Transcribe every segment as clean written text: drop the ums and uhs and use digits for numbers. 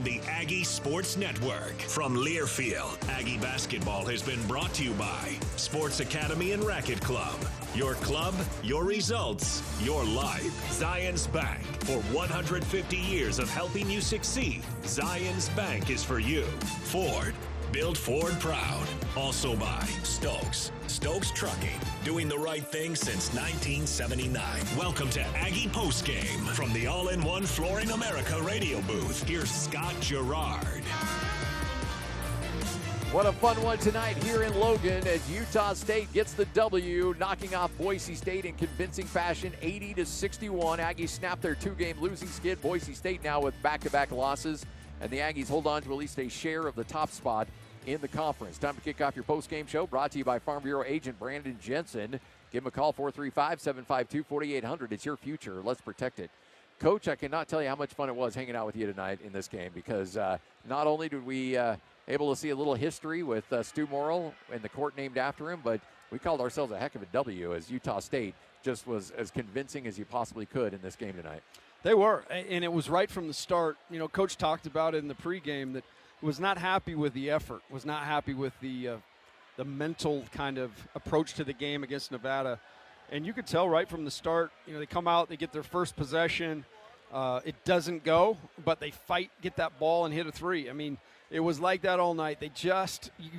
on the Aggie Sports Network. From Learfield, Aggie basketball has been brought to you by Sports Academy and Racket Club. Your club, your results, your life. Zions Bank. For 150 years of helping you succeed, Zions Bank is for you. Ford. Build Ford proud. Also by Stokes. Stokes Trucking. Doing the right thing since 1979. Welcome to Aggie Postgame from the All-in-One Flooring America radio booth. Here's Scott Gerard. What a fun one tonight here in Logan as Utah State gets the W, knocking off Boise State in convincing fashion, 80-61. Aggies snap their two-game losing skid. Boise State now with back-to-back losses, and the Aggies hold on to at least a share of the top spot in the conference. Time to kick off your post-game show, brought to you by Farm Bureau agent Brandon Jensen. Give him a call, 435-752-4800. It's your future. Let's protect it. Coach, I cannot tell you how much fun it was hanging out with you tonight in this game, because not only did we able to see a little history with Stew Morrill and the court named after him, but we called ourselves a heck of a W as Utah State just was as convincing as you possibly could in this game tonight. They were, and it was right from the start. You know, Coach talked about it in the pregame that was not happy with the effort, was not happy with the mental kind of approach to the game against Nevada. And you could tell right from the start, you know, they come out, they get their first possession. It doesn't go, but they fight, get that ball, and hit a three. I mean, it was like that all night. You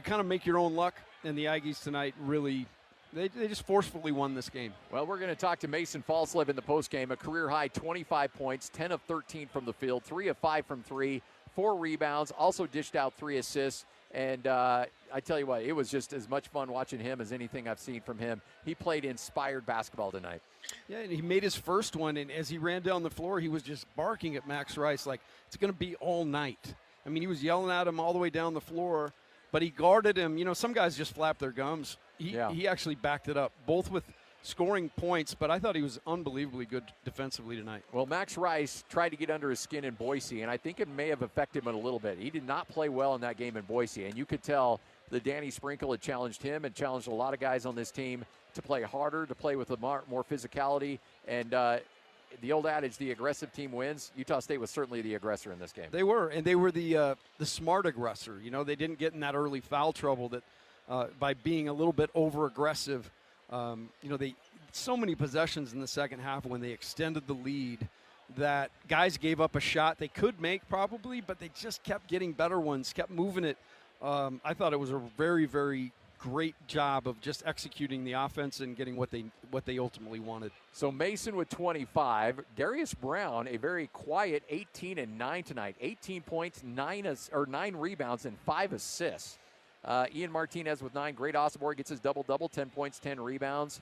kind of make your own luck, and the Aggies tonight really, they just forcefully won this game. Well, we're going to talk to Mason Falslev in the postgame. A career-high 25 points, 10 of 13 from the field, 3 of 5 from 3, 4 rebounds, also dished out 3 assists. And I tell you what, it was just as much fun watching him as anything I've seen from him. He played inspired basketball tonight. Yeah, and he made his first one, and as he ran down the floor, he was just barking at Max Rice like, it's going to be all night. I mean, he was yelling at him all the way down the floor, but he guarded him. You know, some guys just flap their gums. He actually backed it up, both with scoring points, but I thought he was unbelievably good defensively tonight. Well, Max Rice tried to get under his skin in Boise, and I think it may have affected him a little bit. He did not play well in that game in Boise, and you could tell that Danny Sprinkle had challenged him and challenged a lot of guys on this team to play harder, to play with a more physicality, and the old adage, the aggressive team wins. Utah State was certainly the aggressor in this game. They were, and they were the smart aggressor. You know, they didn't get in that early foul trouble that by being a little bit over-aggressive. You know, so many possessions in the second half when they extended the lead that guys gave up a shot they could make probably, but they just kept getting better ones, kept moving it. I thought it was a very, very great job of just executing the offense and getting what they ultimately wanted. So Mason with 25, Darius Brown a very quiet 18 and 9 tonight. 18 points, 9 rebounds and 5 assists. Ian Martinez with 9. Great Osborne gets his double-double, 10 points, 10 rebounds.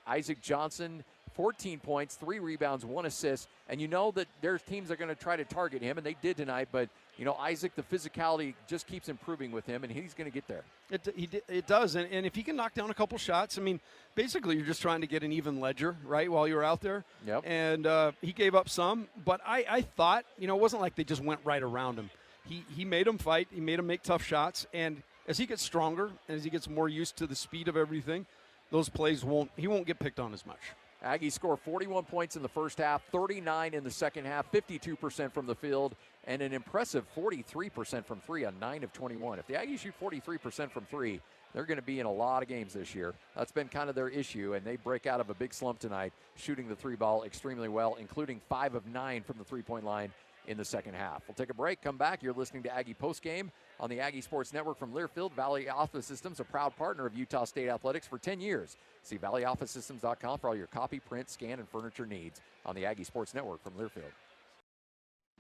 Isaac Johnson, 14 points, 3 rebounds, 1 assist. And you know that there's teams that are going to try to target him, and they did tonight. But, you know, Isaac, the physicality just keeps improving with him, and he's going to get there. It does. And if he can knock down a couple shots, I mean, basically you're just trying to get an even ledger, right, while you're out there. Yep. And he gave up some. But I thought, you know, it wasn't like they just went right around him. He made him fight. He made him make tough shots. And as he gets stronger and as he gets more used to the speed of everything, those plays he won't get picked on as much. Aggies score 41 points in the first half, 39 in the second half, 52% from the field, and an impressive 43% from 3 on 9 of 21. If the Aggies shoot 43% from 3, they're going to be in a lot of games this year. That's been kind of their issue, and they break out of a big slump tonight, shooting the 3 ball extremely well, including 5 of 9 from the 3-point line in the second half. We'll take a break, come back. You're listening to Aggie Postgame on the Aggie Sports Network from Learfield. Valley Office Systems, a proud partner of Utah State Athletics for 10 years. See valleyofficesystems.com for all your copy, print, scan, and furniture needs on the Aggie Sports Network from Learfield.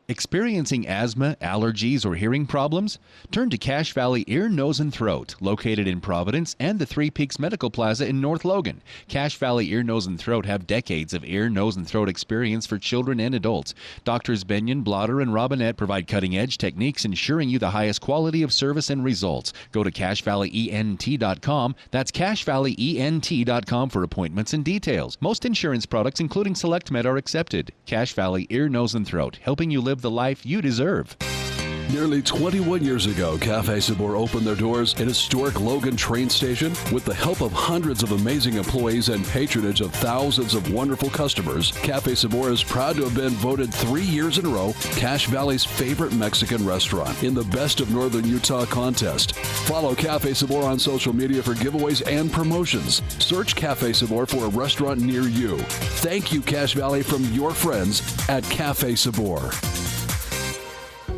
Experiencing asthma, allergies, or hearing problems? Turn to Cache Valley Ear, Nose, and Throat, located in Providence and the Three Peaks Medical Plaza in North Logan. Cache Valley Ear, Nose, and Throat have decades of ear, nose, and throat experience for children and adults. Doctors Benyon, Blotter, and Robinette provide cutting-edge techniques ensuring you the highest quality of service and results. Go to CacheValleyENT.com. That's CacheValleyENT.com for appointments and details. Most insurance products, including SelectMed, are accepted. Cache Valley Ear, Nose, and Throat, helping you live the life you deserve. Nearly 21 years ago, Cafe Sabor opened their doors in historic Logan train station. With the help of hundreds of amazing employees and patronage of thousands of wonderful customers, Cafe Sabor is proud to have been voted 3 years in a row Cache Valley's favorite Mexican restaurant in the Best of Northern Utah contest. Follow Cafe Sabor on social media for giveaways and promotions. Search Cafe Sabor for a restaurant near you. Thank you, Cache Valley, from your friends at Cafe Sabor.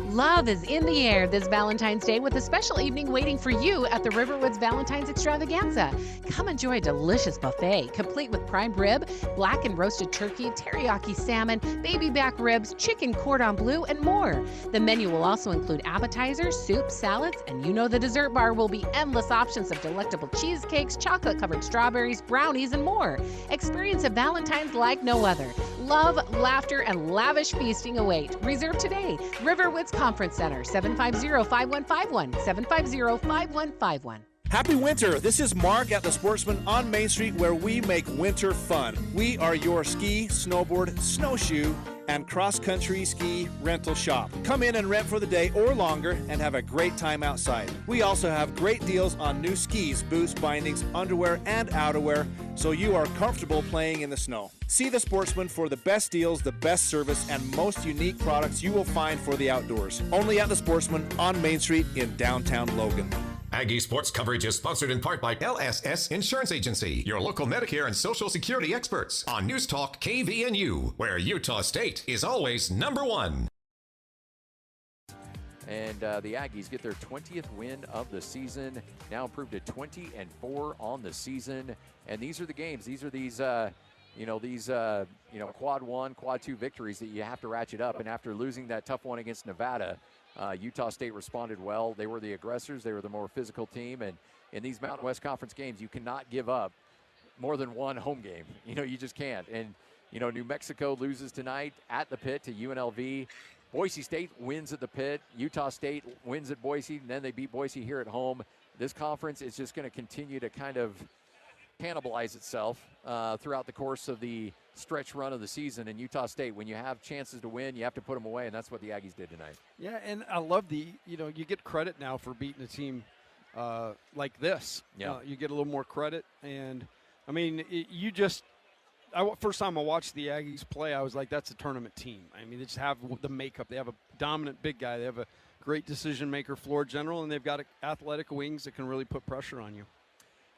Love is in the air this Valentine's Day with a special evening waiting for you at the Riverwoods Valentine's Extravaganza. Come enjoy a delicious buffet complete with prime rib, black and roasted turkey, teriyaki salmon, baby back ribs, chicken cordon bleu, and more. The menu will also include appetizers, soups, salads, and you know the dessert bar will be endless options of delectable cheesecakes, chocolate-covered strawberries, brownies, and more. Experience a Valentine's like no other. Love, laughter, and lavish feasting await. Reserve today. Riverwoods Conference Center, 750-5151, 750-5151. Happy winter. This is Mark at the Sportsman on Main Street, where we make winter fun. We are your ski, snowboard, snowshoe, and cross-country ski rental shop. Come in and rent for the day or longer and have a great time outside. We also have great deals on new skis, boots, bindings, underwear, and outerwear, so you are comfortable playing in the snow. See the Sportsman for the best deals, the best service, and most unique products you will find for the outdoors. Only at the Sportsman on Main Street in downtown Logan. Aggie sports coverage is sponsored in part by LSS Insurance Agency, your local Medicare and Social Security experts on News Talk KVNU, where Utah State is always number one. And the Aggies get their 20th win of the season, now improved to 20-4 on the season. And these are the games. These are these quad one, quad two victories that you have to ratchet up. And after losing that tough one against Nevada, Utah State responded well. They were the aggressors. They were the more physical team. And in these Mountain West Conference games, you cannot give up more than one home game. You just can't. And, New Mexico loses tonight at the Pit to UNLV. Boise State wins at the Pit. Utah State wins at Boise, and then they beat Boise here at home. This conference is just going to continue to kind of cannibalize itself throughout the course of the stretch run of the season. In Utah State, when you have chances to win, you have to put them away, and that's what the Aggies did tonight. Yeah, and I love you get credit now for beating a team like this. Yeah. You get a little more credit, and, I mean, first time I watched the Aggies play, I was like, that's a tournament team. I mean, they just have the makeup. They have a dominant big guy. They have a great decision-maker floor general, and they've got athletic wings that can really put pressure on you.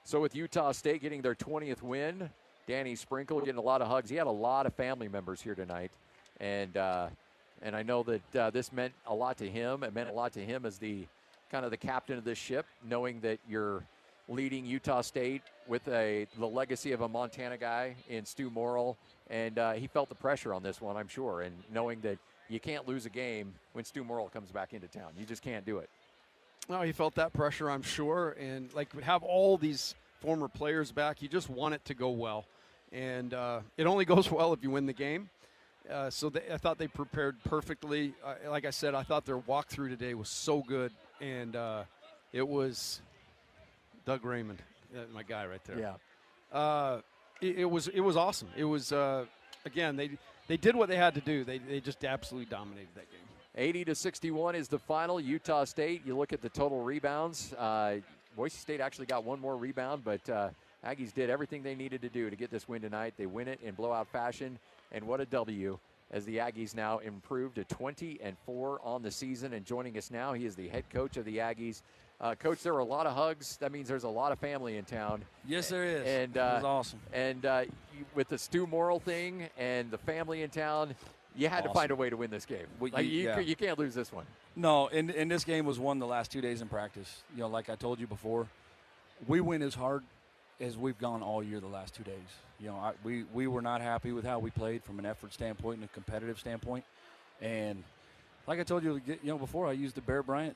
So with Utah State getting their 20th win, Danny Sprinkle getting a lot of hugs. He had a lot of family members here tonight, and I know that this meant a lot to him. It meant a lot to him as the kind of the captain of this ship, knowing that you're leading Utah State with the legacy of a Montana guy in Stew Morrill, and he felt the pressure on this one, I'm sure, and knowing that you can't lose a game when Stew Morrill comes back into town. You just can't do it. No, he felt that pressure, I'm sure, and have all these former players back. You just want it to go well, and it only goes well if you win the game. I thought they prepared perfectly. Like I said, I thought their walkthrough today was so good, and it was Doug Raymond, my guy right there. Yeah, it was awesome. It was again, they did what they had to do. They just absolutely dominated that game. 80-61 is the final. Utah State, you look at the total rebounds. Boise State actually got one more rebound, but Aggies did everything they needed to do to get this win tonight. They win it in blowout fashion, and what a W as the Aggies now improved to 20-4 on the season. And joining us now, he is the head coach of the Aggies. Coach, there were a lot of hugs. That means there's a lot of family in town. Yes, there is. And, it was awesome. And with the Stew Morrill thing and the family in town, you had to find a way to win this game. Well, you can't lose this one. No, and this game was won the last 2 days in practice. Like I told you before, we win as hard as we've gone all year the last 2 days. We were not happy with how we played from an effort standpoint and a competitive standpoint. And like I told you, before, I used the Bear Bryant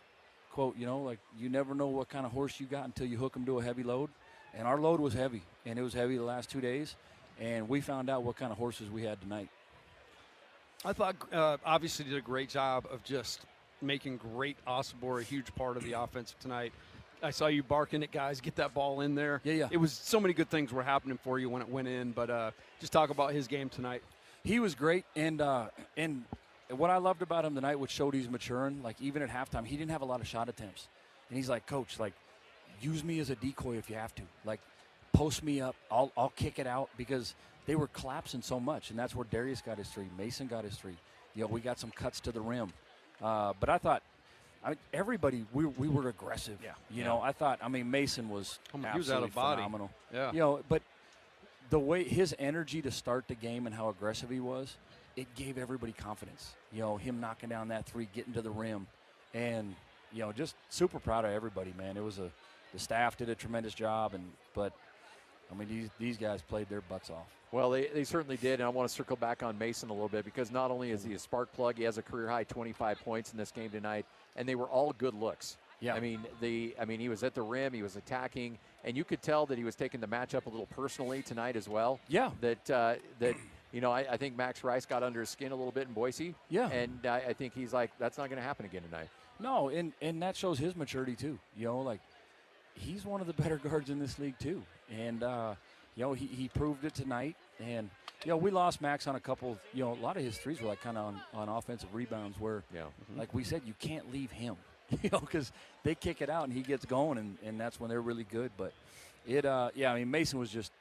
quote, you never know what kind of horse you got until you hook them to a heavy load. And our load was heavy, and it was heavy the last 2 days. And we found out what kind of horses we had tonight. I thought obviously did a great job of just making great Osibor a huge part of the offense tonight. I saw you barking at guys, get that ball in there. Yeah. It was so many good things were happening for you when it went in, but just talk about his game tonight. He was great, and what I loved about him tonight, which showed he's maturing, like even at halftime, he didn't have a lot of shot attempts. And he's like, Coach, like, use me as a decoy if you have to. Like, post me up. I'll kick it out, because they were collapsing so much. And that's where Darius got his 3. Mason got his 3. We got some cuts to the rim. But I thought, everybody, we were aggressive. Yeah. I thought, Mason was absolutely he was out of body. Phenomenal. Yeah. But the way his energy to start the game and how aggressive he was, it gave everybody confidence. Him knocking down that 3, getting to the rim. And, just super proud of everybody, man. It was the staff did a tremendous job, but these guys played their butts off. Well, they certainly did, and I want to circle back on Mason a little bit, because not only is he a spark plug, he has a career-high 25 points in this game tonight, and they were all good looks. Yeah. He was at the rim, he was attacking, and you could tell that he was taking the matchup a little personally tonight as well. Yeah. I think Max Rice got under his skin a little bit in Boise. Yeah. And I think he's like, that's not going to happen again tonight. No, and that shows his maturity too. He's one of the better guards in this league too. And, he proved it tonight. And, we lost Max on a couple, a lot of his threes were like kind of on offensive rebounds where, like we said, you can't leave him, because they kick it out and he gets going, and that's when they're really good. But Mason was just,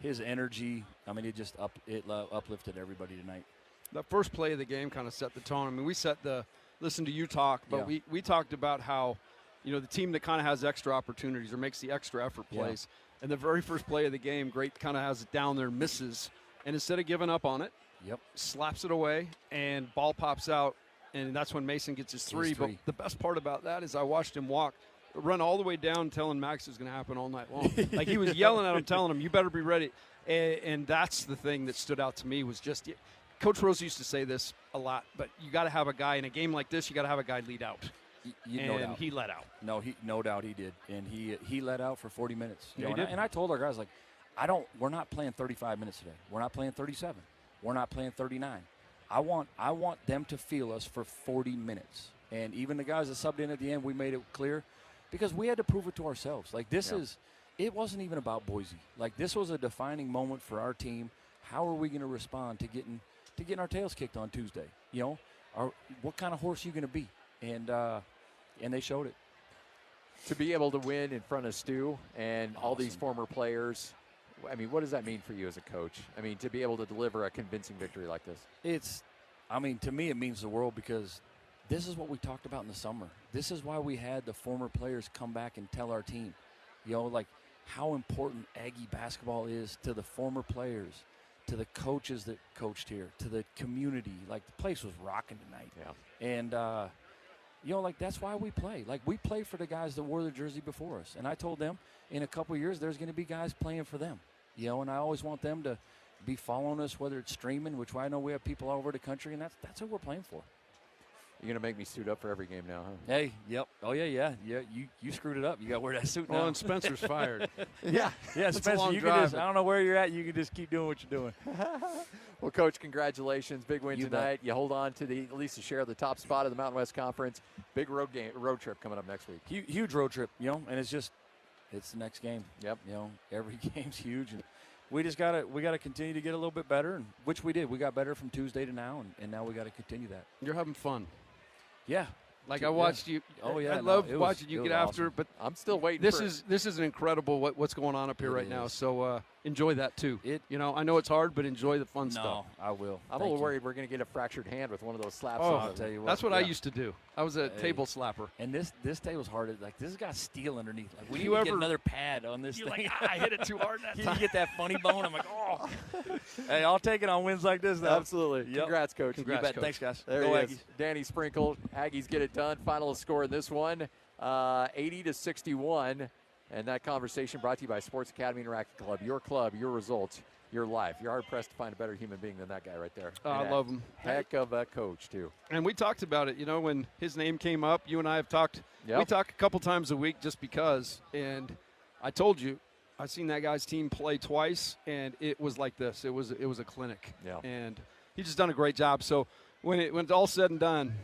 his energy, it just uplifted everybody tonight. The first play of the game kind of set the tone. we listen to you talk, but we talked about how, the team that kind of has extra opportunities or makes the extra effort plays. And the very first play of the game, Great kind of has it down there, misses. And instead of giving up on it, slaps it away, and ball pops out. And that's when Mason gets his 3. But the best part about that is I watched him run all the way down, telling Max it was going to happen all night long. Like, he was yelling at him, telling him, you better be ready. And that's the thing that stood out to me, was just – Coach Rose used to say this a lot, but you got to have a guy in a game like this, you got to have a guy lead out. No doubt. He let out. No doubt he did. And he let out for 40 minutes. He did. And I told our guys, like, we're not playing 35 minutes today. We're not playing 37. We're not playing 39. I want them to feel us for 40 minutes. And even the guys that subbed in at the end, we made it clear, because we had to prove it to ourselves. Like, it wasn't even about Boise. Like, this was a defining moment for our team. How are we going to respond to getting our tails kicked on Tuesday? What kind of horse are you going to be? And they showed it. To be able to win in front of Stew and all these former players, what does that mean for you as a coach? To be able to deliver a convincing victory like this. To me, it means the world, because this is what we talked about in the summer. This is why we had the former players come back and tell our team, how important Aggie basketball is to the former players, to the coaches that coached here, to the community. Like, the place was rocking tonight. Yeah. And, that's why we play. Like, we play for the guys that wore the jersey before us. And I told them, in a couple of years, there's going to be guys playing for them. And I always want them to be following us, whether it's streaming, which I know we have people all over the country, and that's who we're playing for. You're going to make me suit up for every game now, huh? Hey, yep. Oh, yeah. You screwed it up. You got to wear that suit now. Well, and Spencer's fired. Yeah, Spencer, you can just, I don't know where you're at. You can just keep doing what you're doing. Well, Coach, congratulations. Big win tonight. Bet. You hold on to at least a share of the top spot of the Mountain West Conference. Big road trip coming up next week. Huge road trip, and it's the next game. Yep. Every game's huge. And we gotta continue to get a little bit better, and which we did. We got better from Tuesday to now, and now we got to continue that. You're having fun. Yeah. Like, I watched you. Oh, yeah. I love watching you get after awesome. it, but I'm still waiting. This is an incredible what's going on up here right now. So enjoy that too. I know it's hard, but enjoy the fun stuff. No, I will. I'm a little worried we're going to get a fractured hand with one of those slaps. Oh, I'll tell you what. That's what I used to do. I was a table slapper. And this table's hard. Like, this has got steel underneath. Like, we need to get another pad on this thing. Like, I hit it too hard that time. You get that funny bone. I'm like, oh. Hey, I'll take it on wins like this, though. Absolutely. Yep. Congrats, Coach. You bet. Thanks, guys. There Go he Aggies. is. Danny Sprinkle. Aggies get it done. Final score in this one, 80-61. And that conversation brought to you by Sports Academy and Racket Club. Your club, your results, your life. You're hard-pressed to find a better human being than that guy right there. I love him. Heck of a coach, too. And we talked about it, when his name came up. You and I have talked. Yep. We talk a couple times a week just because. And I told you, I've seen that guy's team play twice, and it was like this. It was a clinic. Yeah. And he's just done a great job. So when it's all said and done,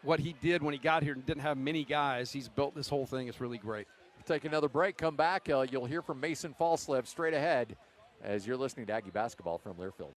what he did when he got here and didn't have many guys, he's built this whole thing. It's really great. Take another break, come back. You'll hear from Mason Falslev straight ahead as you're listening to Aggie Basketball from Learfield.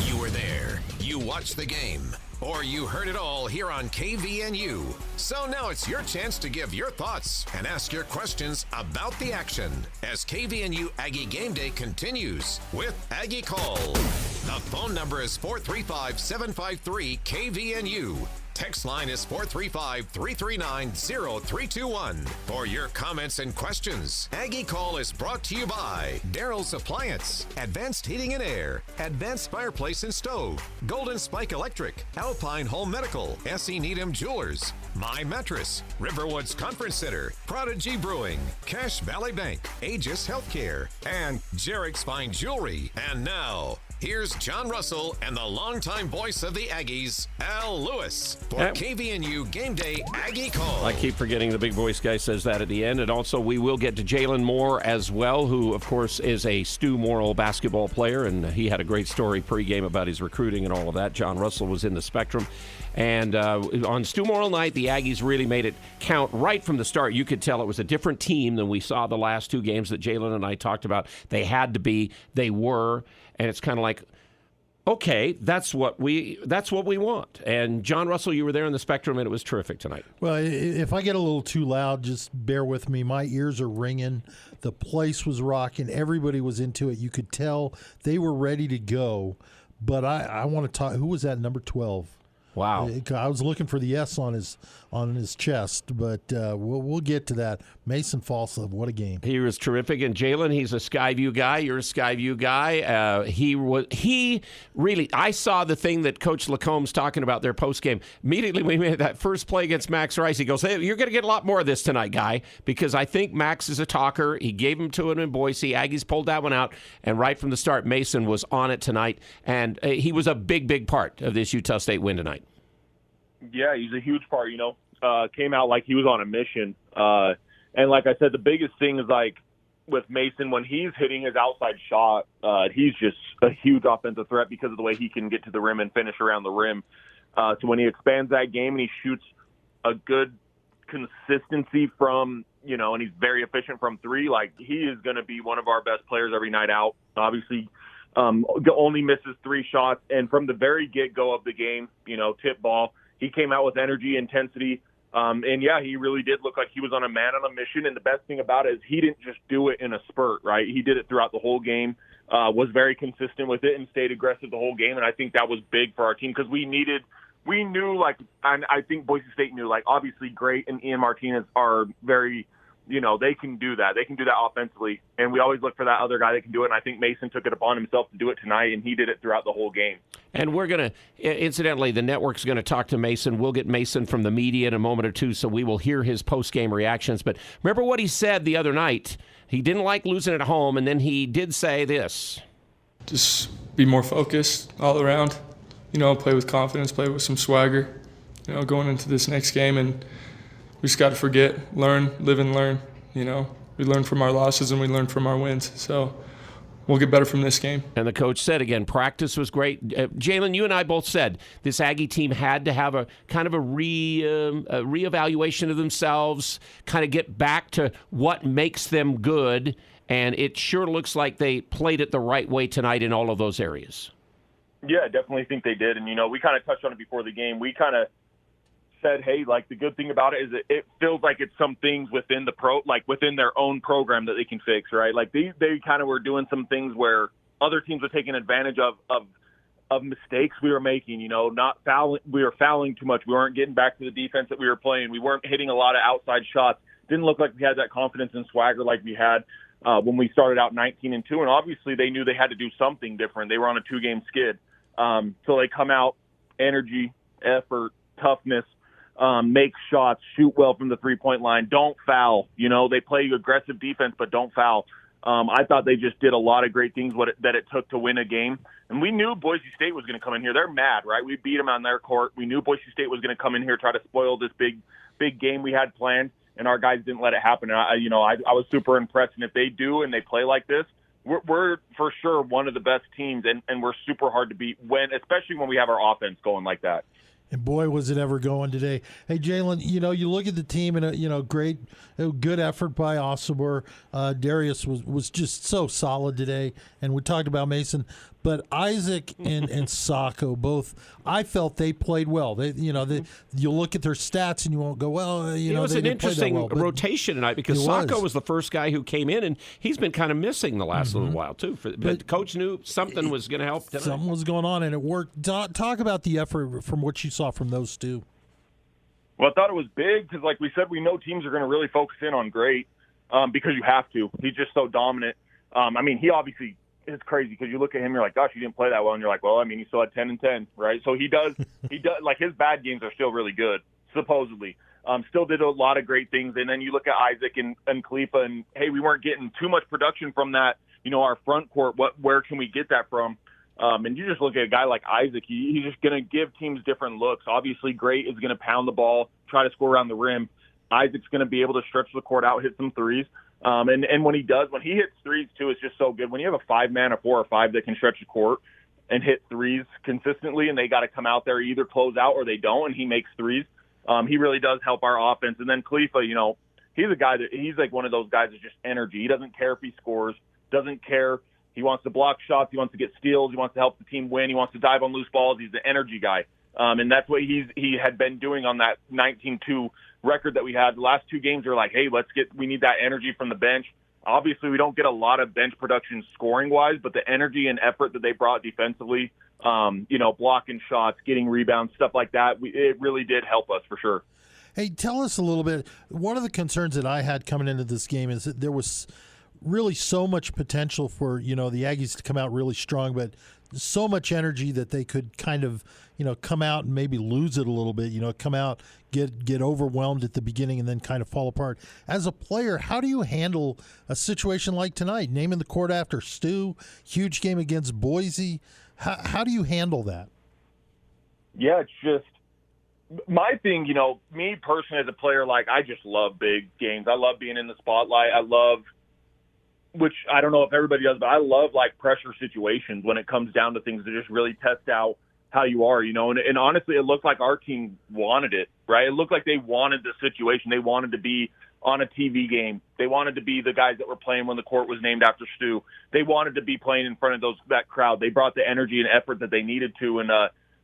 You were there. you watched the game, or you heard it all here on KVNU. So now it's your chance to give your thoughts and ask your questions about the action as KVNU Aggie Game Day continues with Aggie Call. The phone number is 435-753-KVNU. Text line is 435-339-0321 for your comments and questions. Aggie Call is brought to you by Daryl's Appliance, Advanced Heating and Air, Advanced Fireplace and Stove, Golden Spike Electric, Alpine Home Medical, S.E. Needham Jewelers, My Mattress, Riverwoods Conference Center, Prodigy Brewing, Cache Valley Bank, Aegis Healthcare, and Jarek's Fine Jewelry. And now, here's John Russell and the longtime voice of the Aggies, Al Lewis, for KVNU Game Day Aggie Call. I keep forgetting the big voice guy says that at the end. And also, we will get to Jalen Moore as well, who, of course, is a Stew Morrill basketball player. And he had a great story pregame about his recruiting and all of that. John Russell was in the Spectrum. And on Stew Morrill night, the Aggies really made it count right from the start. You could tell it was a different team than we saw the last two games that Jalen and I talked about. They had to be. They were. And it's kind of like, okay, that's what we want. And John Russell, you were there in the Spectrum, and it was terrific tonight. Well, if I get a little too loud, just bear with me. My ears are ringing. The place was rocking. Everybody was into it. You could tell they were ready to go. But I want to talk. Who was that, number 12? Wow. I was looking for the S on his chest, but we'll get to that. Mason Falslev, what a game. He was terrific. And Jalen, he's a Skyview guy. You're a Skyview guy. He really, I saw the thing that Coach Lacomb's talking about their postgame. Immediately when we made that first play against Max Rice, he goes, hey, you're going to get a lot more of this tonight, guy, because I think Max is a talker. He gave him to him in Boise. Aggies pulled that one out, and right from the start, Mason was on it tonight, and he was a big, big part of this Utah State win tonight. Yeah, he's a huge part, came out like he was on a mission. And like I said, the biggest thing is like with Mason, when he's hitting his outside shot, he's just a huge offensive threat because of the way he can get to the rim and finish around the rim. So when he expands that game and he shoots a good consistency from, and he's very efficient from three, like he is going to be one of our best players every night out. Obviously, only misses 3 shots. And from the very get-go of the game, tip ball, he came out with energy, intensity, and, yeah, he really did look like he was on a mission. And the best thing about it is he didn't just do it in a spurt, right? He did it throughout the whole game, was very consistent with it, and stayed aggressive the whole game. And I think that was big for our team because we knew, and I think Boise State knew, obviously Great and Ian Martinez are very – they can do that. They can do that offensively. And we always look for that other guy that can do it. And I think Mason took it upon himself to do it tonight, and he did it throughout the whole game. And we're going to, incidentally, the network's going to talk to Mason. We'll get Mason from the media in a moment or two, so we will hear his post-game reactions. But remember what he said the other night. He didn't like losing at home, and then he did say this. Just be more focused all around. Play with confidence, play with some swagger, going into this next game. And we just got to forget, learn, live and learn. We learn from our losses and we learn from our wins. So we'll get better from this game. And the coach said, again, practice was great. Jalen, you and I both said this Aggie team had to have a kind of a reevaluation of themselves, kind of get back to what makes them good. And it sure looks like they played it the right way tonight in all of those areas. Yeah, I definitely think they did. And, we kind of touched on it before the game. We kind of said, hey, the good thing about it is it feels like it's some things within within their own program that they can fix, right? They kind of were doing some things where other teams were taking advantage of mistakes we were making, not fouling. We were fouling too much. We weren't getting back to the defense that we were playing. We weren't hitting a lot of outside shots. Didn't look like we had that confidence and swagger like we had when we started out 19-2. And obviously they knew they had to do something different. They were on a 2-game skid. So they come out, energy, effort, toughness, make shots, shoot well from the three-point line, don't foul. They play aggressive defense, but don't foul. I thought they just did a lot of great things that it took to win a game. And we knew Boise State was going to come in here. They're mad, right? We beat them on their court. We knew Boise State was going to come in here, try to spoil this big game we had planned, and our guys didn't let it happen. And I was super impressed. And if they do and they play like this, we're for sure one of the best teams, and we're super hard to beat, especially when we have our offense going like that. And boy, was it ever going today. Hey, Jalen, you look at the team and, good effort by Osobor. Darius was just so solid today. And we talked about Mason. But Isaac and Sacco both, I felt they played well. You look at their stats and you won't go, well, it was an interesting rotation tonight because Sacco was the first guy who came in, and he's been kind of missing the last little while too. But Coach knew something was going to help tonight. Something was going on, and it worked. Talk about the effort from what you saw from those two. Well, I thought it was big because, like we said, we know teams are going to really focus in on Great because you have to. He's just so dominant. He obviously – it's crazy because you look at him, you're like, gosh, he didn't play that well, and you're like, well, he still had 10 and 10, right? So he does like his bad games are still really good, supposedly. Still did a lot of great things, and then you look at Isaac and Khalifa, and hey, we weren't getting too much production from that, our front court. Where can we get that from? And you just look at a guy like Isaac, he's just going to give teams different looks. Obviously, Great is going to pound the ball, try to score around the rim. Isaac's going to be able to stretch the court out, hit some threes. And when he hits threes too, it's just so good. When you have a 5-man, a 4 or 5 that can stretch the court and hit threes consistently, and they got to come out there, either close out or they don't, and he makes threes, he really does help our offense. And then Khalifa, he's a guy he's like one of those guys that's just energy. He doesn't care if he scores, doesn't care. He wants to block shots. He wants to get steals. He wants to help the team win. He wants to dive on loose balls. He's the energy guy. And that's what he had been doing on that 19-2 record that we had. The last 2 games are like, hey, we need that energy from the bench. Obviously, we don't get a lot of bench production scoring-wise, but the energy and effort that they brought defensively, blocking shots, getting rebounds, stuff like that, it really did help us for sure. Hey, tell us a little bit. One of the concerns that I had coming into this game is that there was really so much potential for, the Aggies to come out really strong, but so much energy that they could kind of, come out and maybe lose it a little bit, come out, get overwhelmed at the beginning and then kind of fall apart. As a player, how do you handle a situation like tonight? Naming the court after Stew, huge game against Boise. How do you handle that? Yeah, it's just my thing, me personally as a player, I just love big games. I love being in the spotlight. Which I don't know if everybody does, but I love pressure situations when it comes down to things that just really test out how you are, and honestly, it looked like our team wanted it, right? It looked like they wanted the situation. They wanted to be on a TV game. They wanted to be the guys that were playing when the court was named after Stew. They wanted to be playing in front of that crowd. They brought the energy and effort that they needed to. And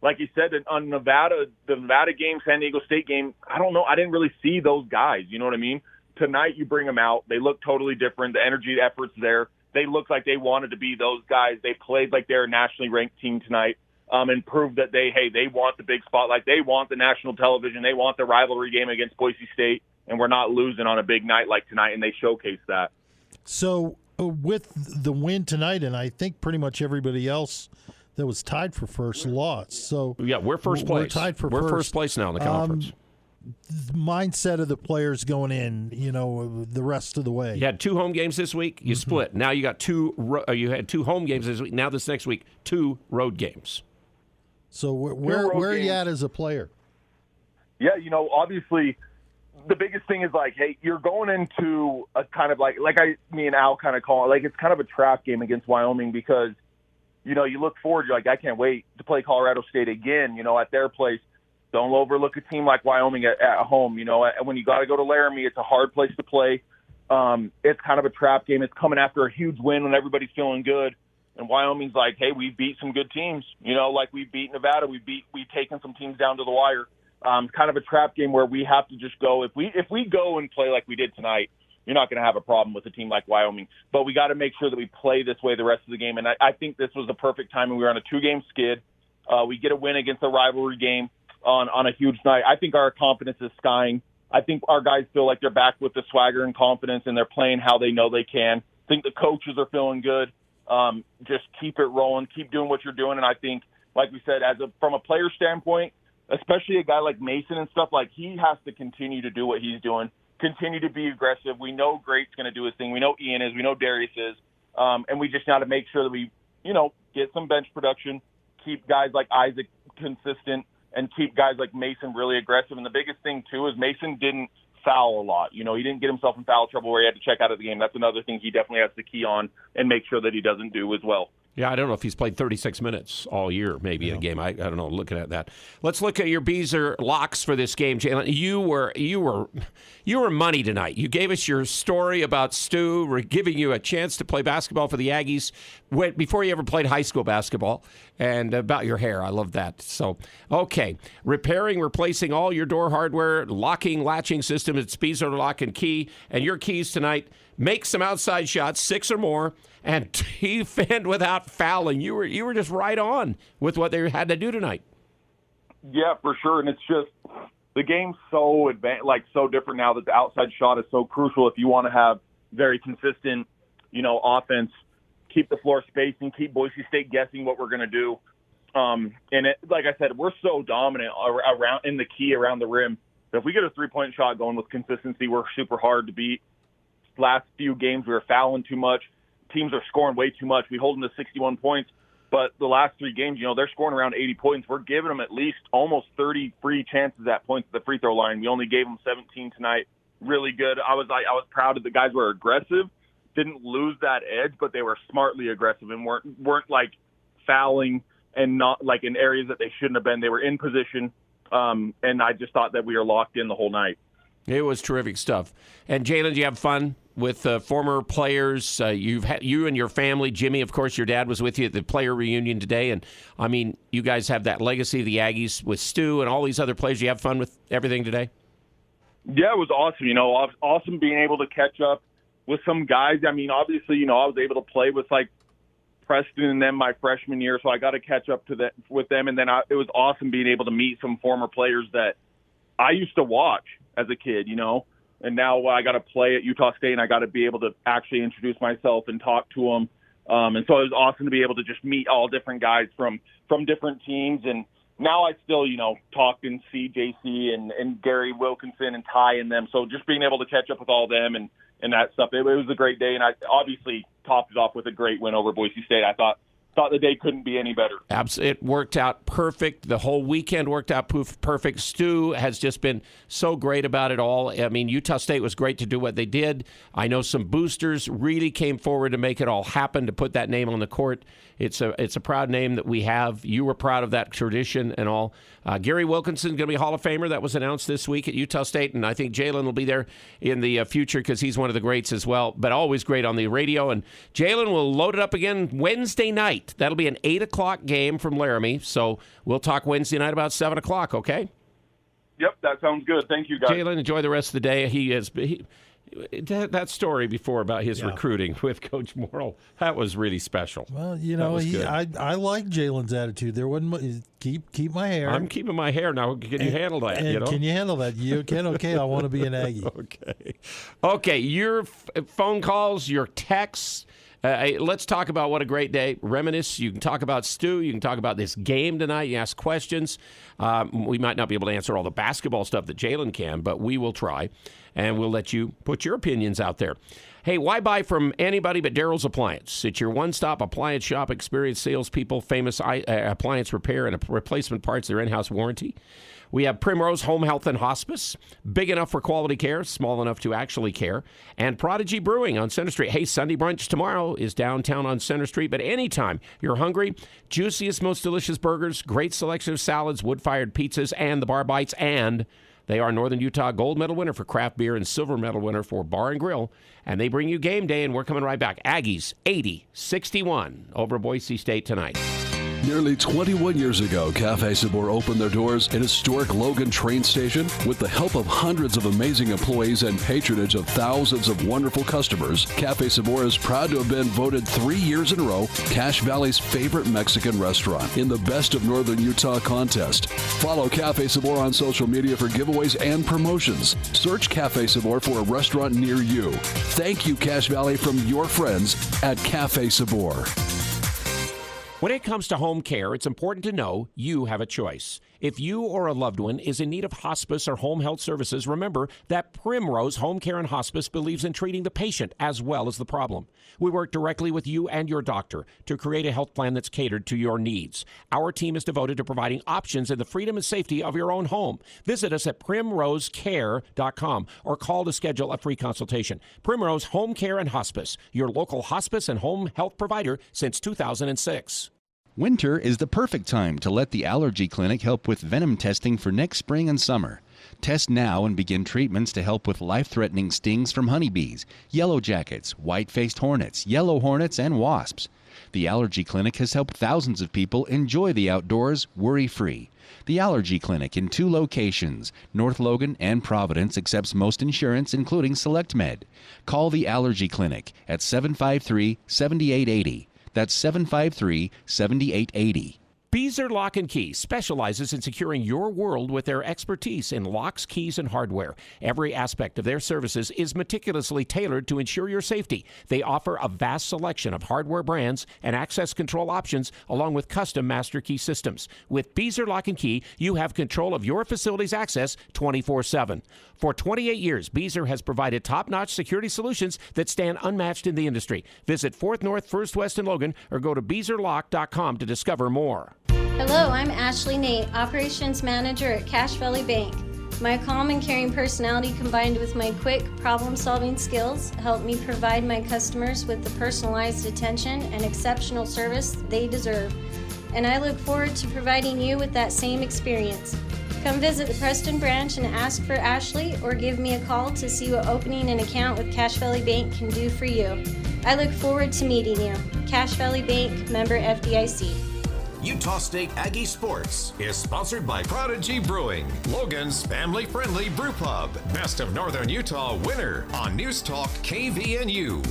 like you said, on the Nevada game, San Diego State game, I don't know. I didn't really see those guys. You know what I mean? Tonight, you bring them out. They look totally different. The energy, the effort's there. They look like they wanted to be those guys. They played like they're a nationally ranked team tonight. And proved that they want the big spotlight. They want the national television. They want the rivalry game against Boise State, and we're not losing on a big night like tonight, and they showcase that. So with the win tonight, and I think pretty much everybody else that was tied for first lost. So yeah, we're first place. We're tied for We're first place now in the conference. The mindset of the players going in, the rest of the way. You had 2 home games this week. You split. Now you got you had 2 home games this week. Now this next week, 2 road games. So where are you at as a player? Yeah, obviously the biggest thing is hey, you're going into a kind of me and Al kind of call it, it's kind of a trap game against Wyoming because, you look forward, you're like, I can't wait to play Colorado State again, at their place. Don't overlook a team like Wyoming at home. When you got to go to Laramie, it's a hard place to play. It's kind of a trap game. It's coming after a huge win when everybody's feeling good. And Wyoming's like, hey, we beat some good teams. We beat Nevada. We've taken some teams down to the wire. Kind of a trap game where we have to just go. If we go and play like we did tonight, you're not going to have a problem with a team like Wyoming. But we got to make sure that we play this way the rest of the game. And I think this was the perfect timing. We were on a 2-game skid. We get a win against a rivalry game on a huge night. I think our confidence is skying. I think our guys feel like they're back with the swagger and confidence, and they're playing how they know they can. I think the coaches are feeling good. Just keep it rolling, keep doing what you're doing. And I think, like we said, from a player standpoint, especially a guy like Mason and stuff, he has to continue to do what he's doing, continue to be aggressive. We know Great's going to do his thing. We know Ian is. We know Darius is. And we just got to make sure that we, get some bench production, keep guys like Isaac consistent, and keep guys like Mason really aggressive. And the biggest thing, too, is Mason didn't foul a lot. He didn't get himself in foul trouble where he had to check out of the game. That's another thing he definitely has to key on and make sure that he doesn't do as well. Yeah, I don't know if he's played 36 minutes all year, maybe in a game. I don't know. Looking at that, let's look at your Beezer locks for this game, Jalen. You were money tonight. You gave us your story about Stew. We're giving you a chance to play basketball for the Aggies before you ever played high school basketball, and about your hair. I love that. So, okay, repairing, replacing all your door hardware, locking, latching system. It's Beezer Lock and Key, and your keys tonight. Make some outside shots, 6 or more, and defend without fouling. You were just right on with what they had to do tonight. Yeah, for sure. And it's just the game's so advanced, so different now that the outside shot is so crucial if you want to have very consistent, offense. Keep the floor spacing, keep Boise State guessing what we're going to do. And like I said, we're so dominant around in the key around the rim. But if we get a 3-point shot going with consistency, we're super hard to beat. Last few games, we were fouling too much. Teams are scoring way too much. We hold them to 61 points. But the last 3 games, they're scoring around 80 points. We're giving them at least almost 30 free chances at points at the free throw line. We only gave them 17 tonight. Really good. I was proud of the guys who were aggressive, didn't lose that edge, but they were smartly aggressive and weren't fouling and not in areas that they shouldn't have been. They were in position, and I just thought that we were locked in the whole night. It was terrific stuff. And Jalen, did you have fun with former players? You and your family, Jimmy, of course, your dad was with you at the player reunion today. And, I mean, you guys have that legacy of the Aggies with Stew and all these other players. You have fun with everything today? Yeah, it was awesome. Awesome being able to catch up with some guys. I mean, obviously, I was able to play with, Preston and them my freshman year, so I got to catch up with them. And then it was awesome being able to meet some former players that I used to watch as a kid, and now I got to play at Utah State, and I got to be able to actually introduce myself and talk to them. And so it was awesome to be able to just meet all different guys from different teams. And now I still, talk and see JC and Gary Wilkinson and Ty and them. So just being able to catch up with all them and that stuff, it was a great day. And I obviously topped it off with a great win over Boise State. I thought the day couldn't be any better. It worked out perfect. The whole weekend worked out perfect. Stew has just been so great about it all. I mean, Utah State was great to do what they did. I know some boosters really came forward to make it all happen, to put that name on the court. It's a proud name that we have. You were proud of that tradition and all. Gary Wilkinson is going to be a Hall of Famer. That was announced this week at Utah State, and I think Jalen will be there in the future because he's one of the greats as well, but always great on the radio. And Jalen will load it up again Wednesday night. That'll be an 8 o'clock game from Laramie, so we'll talk Wednesday night about 7 o'clock, okay? Yep, that sounds good. Thank you, guys. Jalen, enjoy the rest of the day. That story before about his recruiting with Coach Morrill, that was really special. Well, I like Jalen's attitude. There wasn't keep my hair. I'm keeping my hair now. Can you handle that? Can you handle that? You can? Okay, I want to be an Aggie. Okay. Your phone calls, your texts. Let's talk about what a great day. Reminisce. You can talk about Stew. You can talk about this game tonight. You ask questions. We might not be able to answer all the basketball stuff that Jalen can, but we will try, and we'll let you put your opinions out there. Hey, why buy from anybody but Daryl's Appliance? It's your one-stop appliance shop. Experienced salespeople, famous appliance repair and replacement parts, their in-house warranty. We have Primrose Home Health and Hospice, big enough for quality care, small enough to actually care. And Prodigy Brewing on Center Street. Hey, Sunday brunch tomorrow is downtown on Center Street, but anytime you're hungry, juiciest, most delicious burgers, great selection of salads, wood-fired pizzas, and the bar bites, and they are Northern Utah gold medal winner for craft beer and silver medal winner for bar and grill. And they bring you game day, and we're coming right back. Aggies 80-61 over Boise State tonight. Nearly 21 years ago, Cafe Sabor opened their doors in historic Logan train station. With the help of hundreds of amazing employees and patronage of thousands of wonderful customers, Cafe Sabor is proud to have been voted 3 years in a row Cache Valley's favorite Mexican restaurant in the Best of Northern Utah contest. Follow Cafe Sabor on social media for giveaways and promotions. Search Cafe Sabor for a restaurant near you. Thank you, Cache Valley, from your friends at Cafe Sabor. When it comes to home care, it's important to know you have a choice. If you or a loved one is in need of hospice or home health services, remember that Primrose Home Care and Hospice believes in treating the patient as well as the problem. We work directly with you and your doctor to create a health plan that's catered to your needs. Our team is devoted to providing options in the freedom and safety of your own home. Visit us at primrosecare.com or call to schedule a free consultation. Primrose Home Care and Hospice, your local hospice and home health provider since 2006. Winter is the perfect time to let the Allergy Clinic help with venom testing for next spring and summer. Test now and begin treatments to help with life-threatening stings from honeybees, yellow jackets, white-faced hornets, yellow hornets, and wasps. The Allergy Clinic has helped thousands of people enjoy the outdoors worry-free. The Allergy Clinic in 2 locations, North Logan and Providence, accepts most insurance, including SelectMed. Call the Allergy Clinic at 753-7880. That's 753-7880. Beezer Lock and Key specializes in securing your world with their expertise in locks, keys, and hardware. Every aspect of their services is meticulously tailored to ensure your safety. They offer a vast selection of hardware brands and access control options, along with custom master key systems. With Beezer Lock and Key, you have control of your facility's access 24/7. For 28 years, Beezer has provided top-notch security solutions that stand unmatched in the industry. Visit 4th North, 1st West in Logan, or go to beezerlock.com to discover more. Hello, I'm Ashley Nate, Operations Manager at Cache Valley Bank. My calm and caring personality combined with my quick problem-solving skills help me provide my customers with the personalized attention and exceptional service they deserve. And I look forward to providing you with that same experience. Come visit the Preston branch and ask for Ashley, or give me a call to see what opening an account with Cache Valley Bank can do for you. I look forward to meeting you. Cache Valley Bank, member FDIC. Utah State Aggie Sports is sponsored by Prodigy Brewing, Logan's family-friendly brew pub. Best of Northern Utah winner on News Talk KVNU.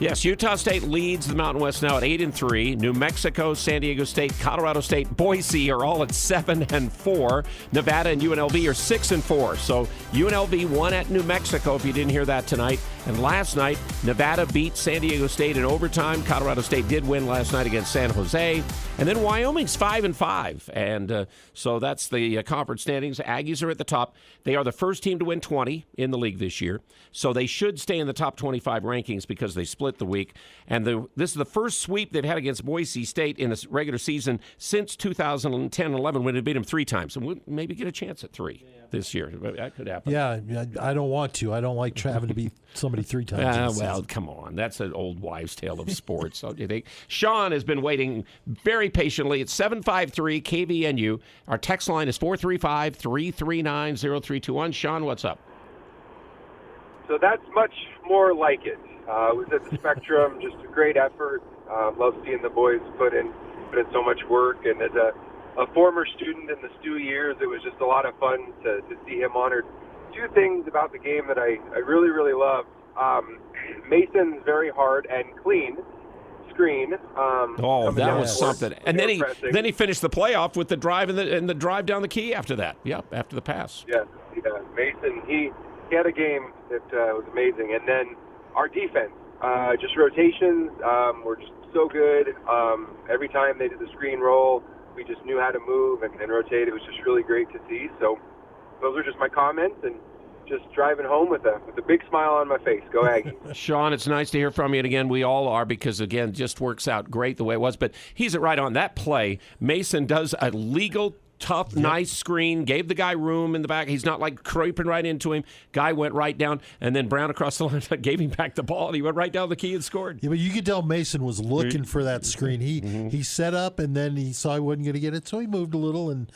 Yes, Utah State leads the Mountain West now at 8-3. New Mexico, San Diego State, Colorado State, Boise are all at 7-4. Nevada and UNLV are 6-4. So UNLV won at New Mexico, if you didn't hear that tonight. And last night, Nevada beat San Diego State in overtime. Colorado State did win last night against San Jose. And then Wyoming's 5-5. And so that's the conference standings. Aggies are at the top. They are the first team to win 20 in the league this year. So they should stay in the top 25 rankings because they split the week. And this is the first sweep they've had against Boise State in a regular season since 2010-11, when they beat them 3 times. And we'll maybe get a chance at 3 this year. That could happen. Yeah, I don't want to. I don't like having to beat somebody 3 times. Well, come on. That's an old wives' tale of sports, don't you think? Sean has been waiting very patiently. It's 753 KVNU. Our text line is 435-339-0321. Sean, what's up? So that's much more like it. It was at the Spectrum, just a great effort. Love seeing the boys put in so much work. And as a former student in the Stew years, it was just a lot of fun to see him honored. 2 things about the game that I really, really loved. Mason's very hard and clean screen. That was something. And then he finished the playoff with the drive and the drive down the key after that. Yep, after the pass. Yeah. Mason, he had a game that was amazing. And then our defense, just rotations, were just so good. Every time they did the screen roll, we just knew how to move and rotate. It was just really great to see. So those are just my comments, and just driving home with a big smile on my face. Go Aggies. Sean, it's nice to hear from you. And again, we all are, because, again, just works out great the way it was. But he's right on that play. Mason does a legal, tough, nice screen, gave the guy room in the back. He's not like creeping right into him. Guy went right down, and then Brown across the line gave him back the ball, and he went right down the key and scored. Yeah, but you could tell Mason was looking for that screen. He set up, and then he saw he wasn't going to get it, so he moved a little, and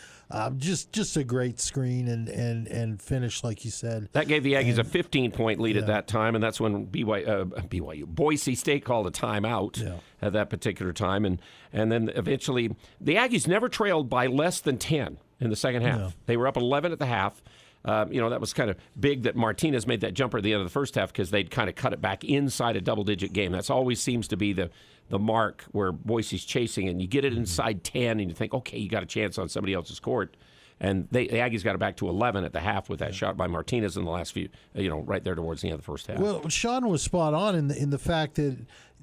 just a great screen and finish, like you said. That gave the Aggies a 15-point lead at that time, and that's when Boise State called a timeout at that particular time. And then eventually the Aggies never trailed by less than 10 in the second half. No. They were up 11 at the half. That was kind of big that Martinez made that jumper at the end of the first half, because they'd kind of cut it back inside a double-digit game. That's always seems to be the mark where Boise's chasing, and you get it inside 10, and you think, okay, you got a chance on somebody else's court. And the Aggies got it back to 11 at the half with that shot by Martinez in the last few, right there towards the end of the first half. Well, Sean was spot on in the fact that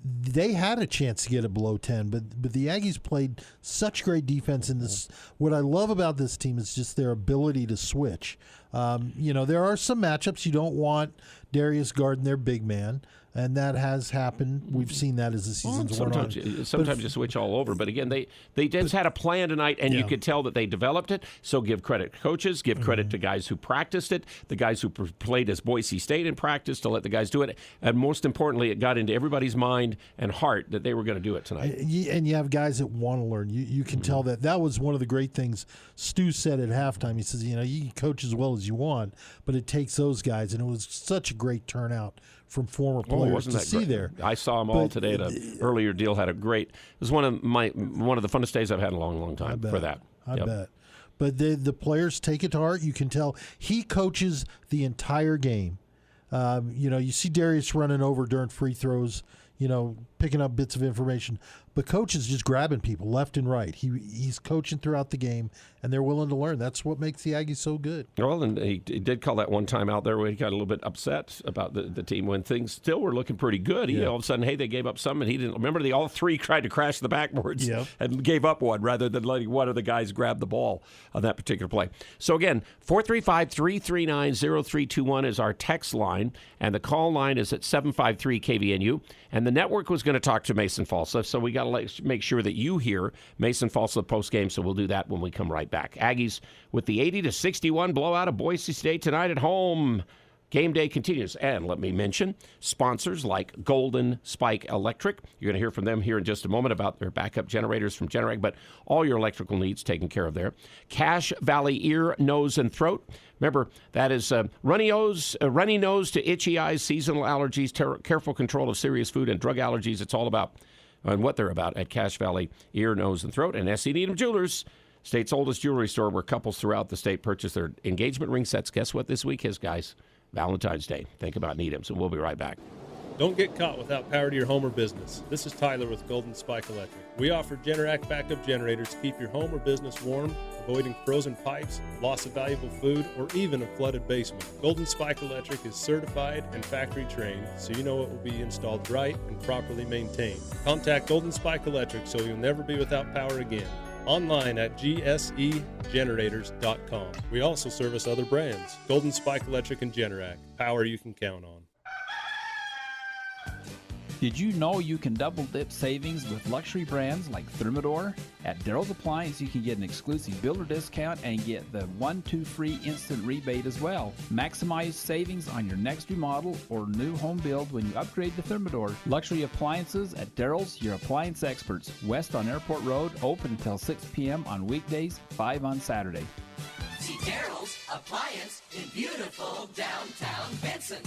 they had a chance to get it below 10, but the Aggies played such great defense in this. What I love about this team is just their ability to switch. There are some matchups you don't want Darius guarding their big man, and that has happened. We've seen that as the season's went on. Sometimes you switch all over, but again, they just had a plan tonight, and you could tell that they developed it. So give credit to coaches, give credit to guys who practiced it, the guys who played as Boise State in practice to let the guys do it, and most importantly, it got into everybody's mind and heart that they were going to do it tonight. And you have guys that want to learn. You can tell that was one of the great things Stew said at halftime. He says, you can coach as well as you want, but it takes those guys, and it was such a great turnout from former players to see there. I saw them all today at an earlier deal. Had a great. It was one of the funnest days I've had in a long, long time for that. I bet. But the players take it to heart. You can tell he coaches the entire game. You see Darius running over during free throws, picking up bits of information. But coach is just grabbing people left and right. He's coaching throughout the game, and they're willing to learn. That's what makes the Aggies so good. Well, and he did call that one time out there where he got a little bit upset about the team when things still were looking pretty good. He all of a sudden, they gave up some, and he didn't. Remember, all three tried to crash the backboards and gave up one rather than letting one of the guys grab the ball on that particular play. So again, 435-339-0321 is our text line, and the call line is at 753 KVNU. And the network was going to talk to Mason Falslev, so we got to make sure that you hear Mason Falslev post-game, so we'll do that when we come right back. Aggies with the 80-61 blowout of Boise State tonight at home. Game day continues. And let me mention sponsors like Golden Spike Electric. You're going to hear from them here in just a moment about their backup generators from Generac, but all your electrical needs taken care of there. Cache Valley Ear, Nose, and Throat. Remember, that is runny nose to itchy eyes, seasonal allergies, careful control of serious food and drug allergies. It's all about and what they're about at Cache Valley Ear, Nose, and Throat. And S.C. Needham Jewelers, state's oldest jewelry store where couples throughout the state purchase their engagement ring sets. Guess what this week is, guys? Valentine's Day. Think about Needham's, and we'll be right back. Don't get caught without power to your home or business. This is Tyler with Golden Spike Electric. We offer Generac backup generators to keep your home or business warm, avoiding frozen pipes, loss of valuable food, or even a flooded basement. Golden Spike Electric is certified and factory trained, so you know it will be installed right and properly maintained. Contact Golden Spike Electric so you'll never be without power again. Online at gsegenerators.com. We also service other brands, Golden Spike Electric and Generac, power you can count on. Did you know you can double dip savings with luxury brands like Thermador? At Daryl's Appliance, you can get an exclusive builder discount and get the 1-2 free instant rebate as well. Maximize savings on your next remodel or new home build when you upgrade to Thermador. Luxury appliances at Daryl's, your appliance experts. West on Airport Road, open until 6 p.m. on weekdays, 5 on Saturday. See Daryl's Appliance in beautiful downtown Benson.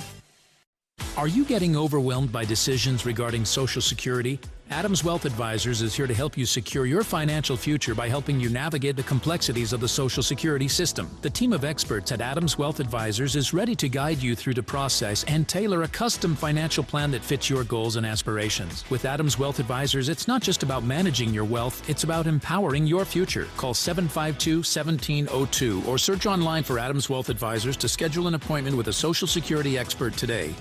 Are you getting overwhelmed by decisions regarding Social Security? Adams Wealth Advisors is here to help you secure your financial future by helping you navigate the complexities of the Social Security system. The team of experts at Adams Wealth Advisors is ready to guide you through the process and tailor a custom financial plan that fits your goals and aspirations. With Adams Wealth Advisors, it's not just about managing your wealth, it's about empowering your future. Call 752-1702 or search online for Adams Wealth Advisors to schedule an appointment with a Social Security expert today.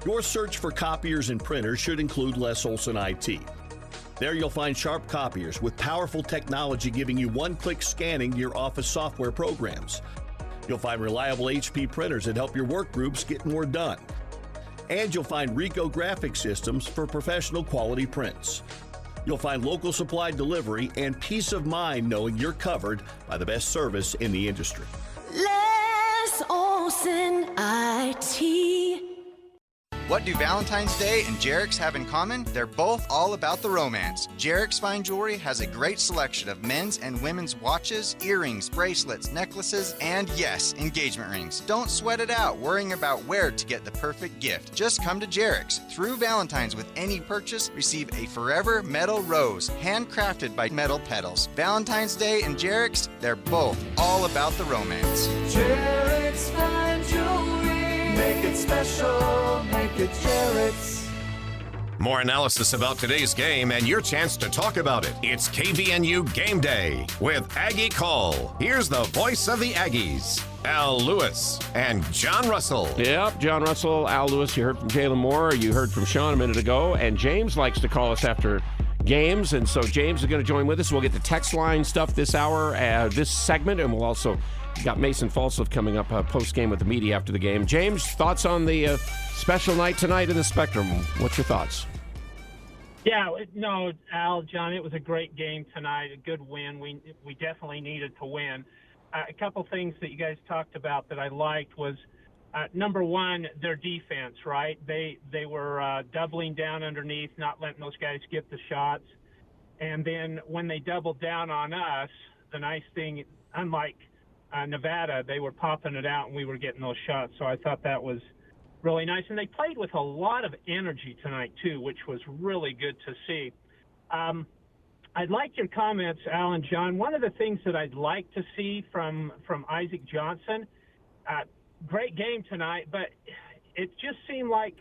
Your search for copiers and printers should include Les Olson IT. There you'll find sharp copiers with powerful technology giving you one-click scanning to your office software programs. You'll find reliable HP printers that help your work groups get more done. And you'll find Ricoh graphic systems for professional quality prints. You'll find local supply delivery and peace of mind knowing you're covered by the best service in the industry. Les Olson IT. What do Valentine's Day and Jarek's have in common? They're both all about the romance. Jarek's Fine Jewelry has a great selection of men's and women's watches, earrings, bracelets, necklaces, and yes, engagement rings. Don't sweat it out worrying about where to get the perfect gift. Just come to Jarek's. Through Valentine's with any purchase, receive a forever metal rose, handcrafted by Metal Petals. Valentine's Day and Jarek's, they're both all about the romance. Jarek's Fine Jewelry. Make it special, make it Jarek's. More analysis about today's game and your chance to talk about it. It's KVNU Game Day with Aggie Call. Here's the voice of the Aggies, Al Lewis and John Russell. Yep, John Russell, Al Lewis. You heard from Jalen Moore. You heard from Sean a minute ago. And James likes to call us after games. And so James is going to join with us. We'll get the text line stuff this hour, this segment, and we'll also got Mason Falslev coming up post-game with the media after the game. James, thoughts on the special night tonight in the Spectrum? What's your thoughts? Yeah, no, Al, John, it was a great game tonight, a good win. We definitely needed to win. A couple things that you guys talked about that I liked was, number one, their defense, right? They were doubling down underneath, not letting those guys get the shots. And then when they doubled down on us, the nice thing, unlike Nevada, they were popping it out and we were getting those shots. So I thought that was really nice. And they played with a lot of energy tonight, too, which was really good to see. I'd like your comments, Al and John. One of the things that I'd like to see from Isaac Johnson, great game tonight, but it just seemed like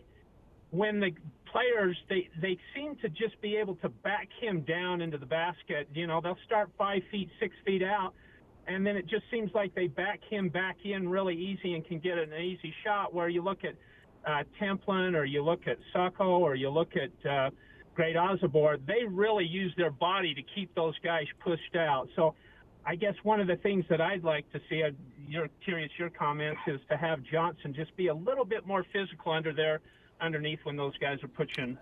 when the players, they seem to just be able to back him down into the basket. You know, they'll start 5 feet, 6 feet out, and then it just seems like they back him back in really easy and can get an easy shot, where you look at Templin, or you look at Sacco, or you look at Great Osabor, they really use their body to keep those guys pushed out. So I guess one of the things that I'd like to see, you're curious your comments, is to have Johnson just be a little bit more physical underneath when those guys are pushing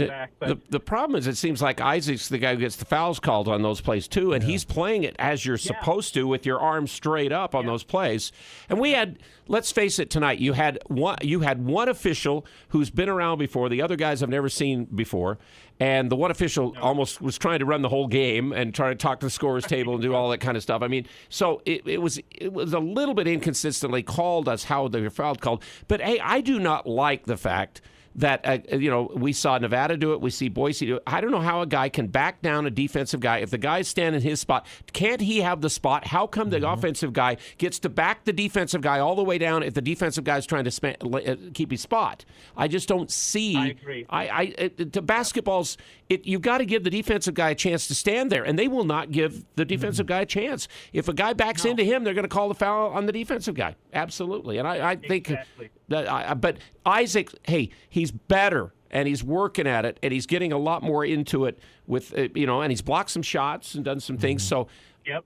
back. But the problem is, it seems like Isaac's the guy who gets the fouls called on those plays too, and he's playing it as you're supposed to, with your arms straight up on those plays. And we had, let's face it, tonight you had one official who's been around before. The other guys I've never seen before, and the one official almost was trying to run the whole game and try to talk to the scorer's table and do all that kind of stuff. I mean, so it was a little bit inconsistently called as how they were foul called. But hey, I do not like the fact that, we saw Nevada do it. We see Boise do it. I don't know how a guy can back down a defensive guy. If the guy's standing in his spot, can't he have the spot? How come the offensive guy gets to back the defensive guy all the way down if the defensive guy's trying to keep his spot? I just don't see. I agree. The basketball's, you've got to give the defensive guy a chance to stand there, and they will not give the defensive guy a chance. If a guy backs into him, they're going to call the foul on the defensive guy. Absolutely. And I think that, but Isaac, hey, he's better, and he's working at it, and he's getting a lot more into it with, and he's blocked some shots and done some things. So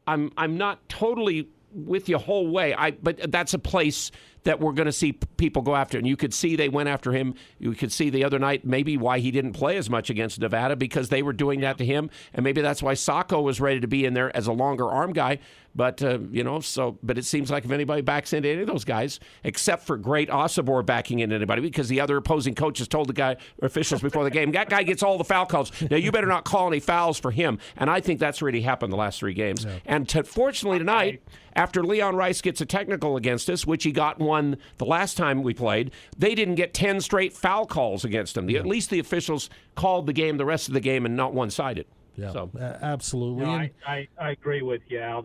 I'm not totally with you whole way. But that's a place that we're going to see people go after. And you could see they went after him. You could see the other night maybe why he didn't play as much against Nevada, because they were doing that to him. And maybe that's why Sacco was ready to be in there as a longer arm guy. But, but it seems like if anybody backs into any of those guys, except for Great Osabor backing into anybody, because the other opposing coaches told the guy, or officials before the game, that guy gets all the foul calls. Now, you better not call any fouls for him. And I think that's really happened the last 3 games. Yeah. And fortunately tonight, after Leon Rice gets a technical against us, which he got one the last time we played, they didn't get 10 straight foul calls against him. At least the officials called the game the rest of the game and not one-sided. Yeah, so. Absolutely. No, I agree with you, Al.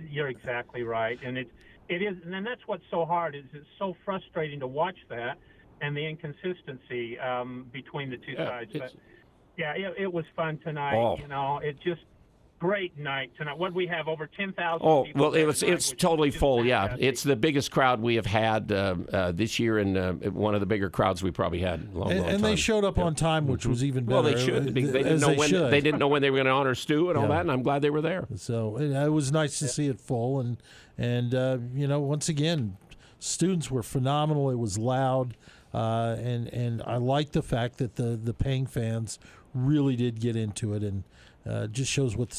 You're exactly right. And it is, and that's what's so hard, is it's so frustrating to watch that and the inconsistency between the two sides. But it was fun tonight. Oh. It just great night tonight. What we have, over 10,000 people. Oh, well, it's totally full, fantastic. It's the biggest crowd we have had this year, and one of the bigger crowds we probably had in a long time. And they showed up on time, which was even better. Well, they should. They didn't know when they were going to honor Stew and all that, and I'm glad they were there. So it was nice to see it full, and once again, students were phenomenal. It was loud, and I like the fact that the paying fans really did get into it, and just shows what the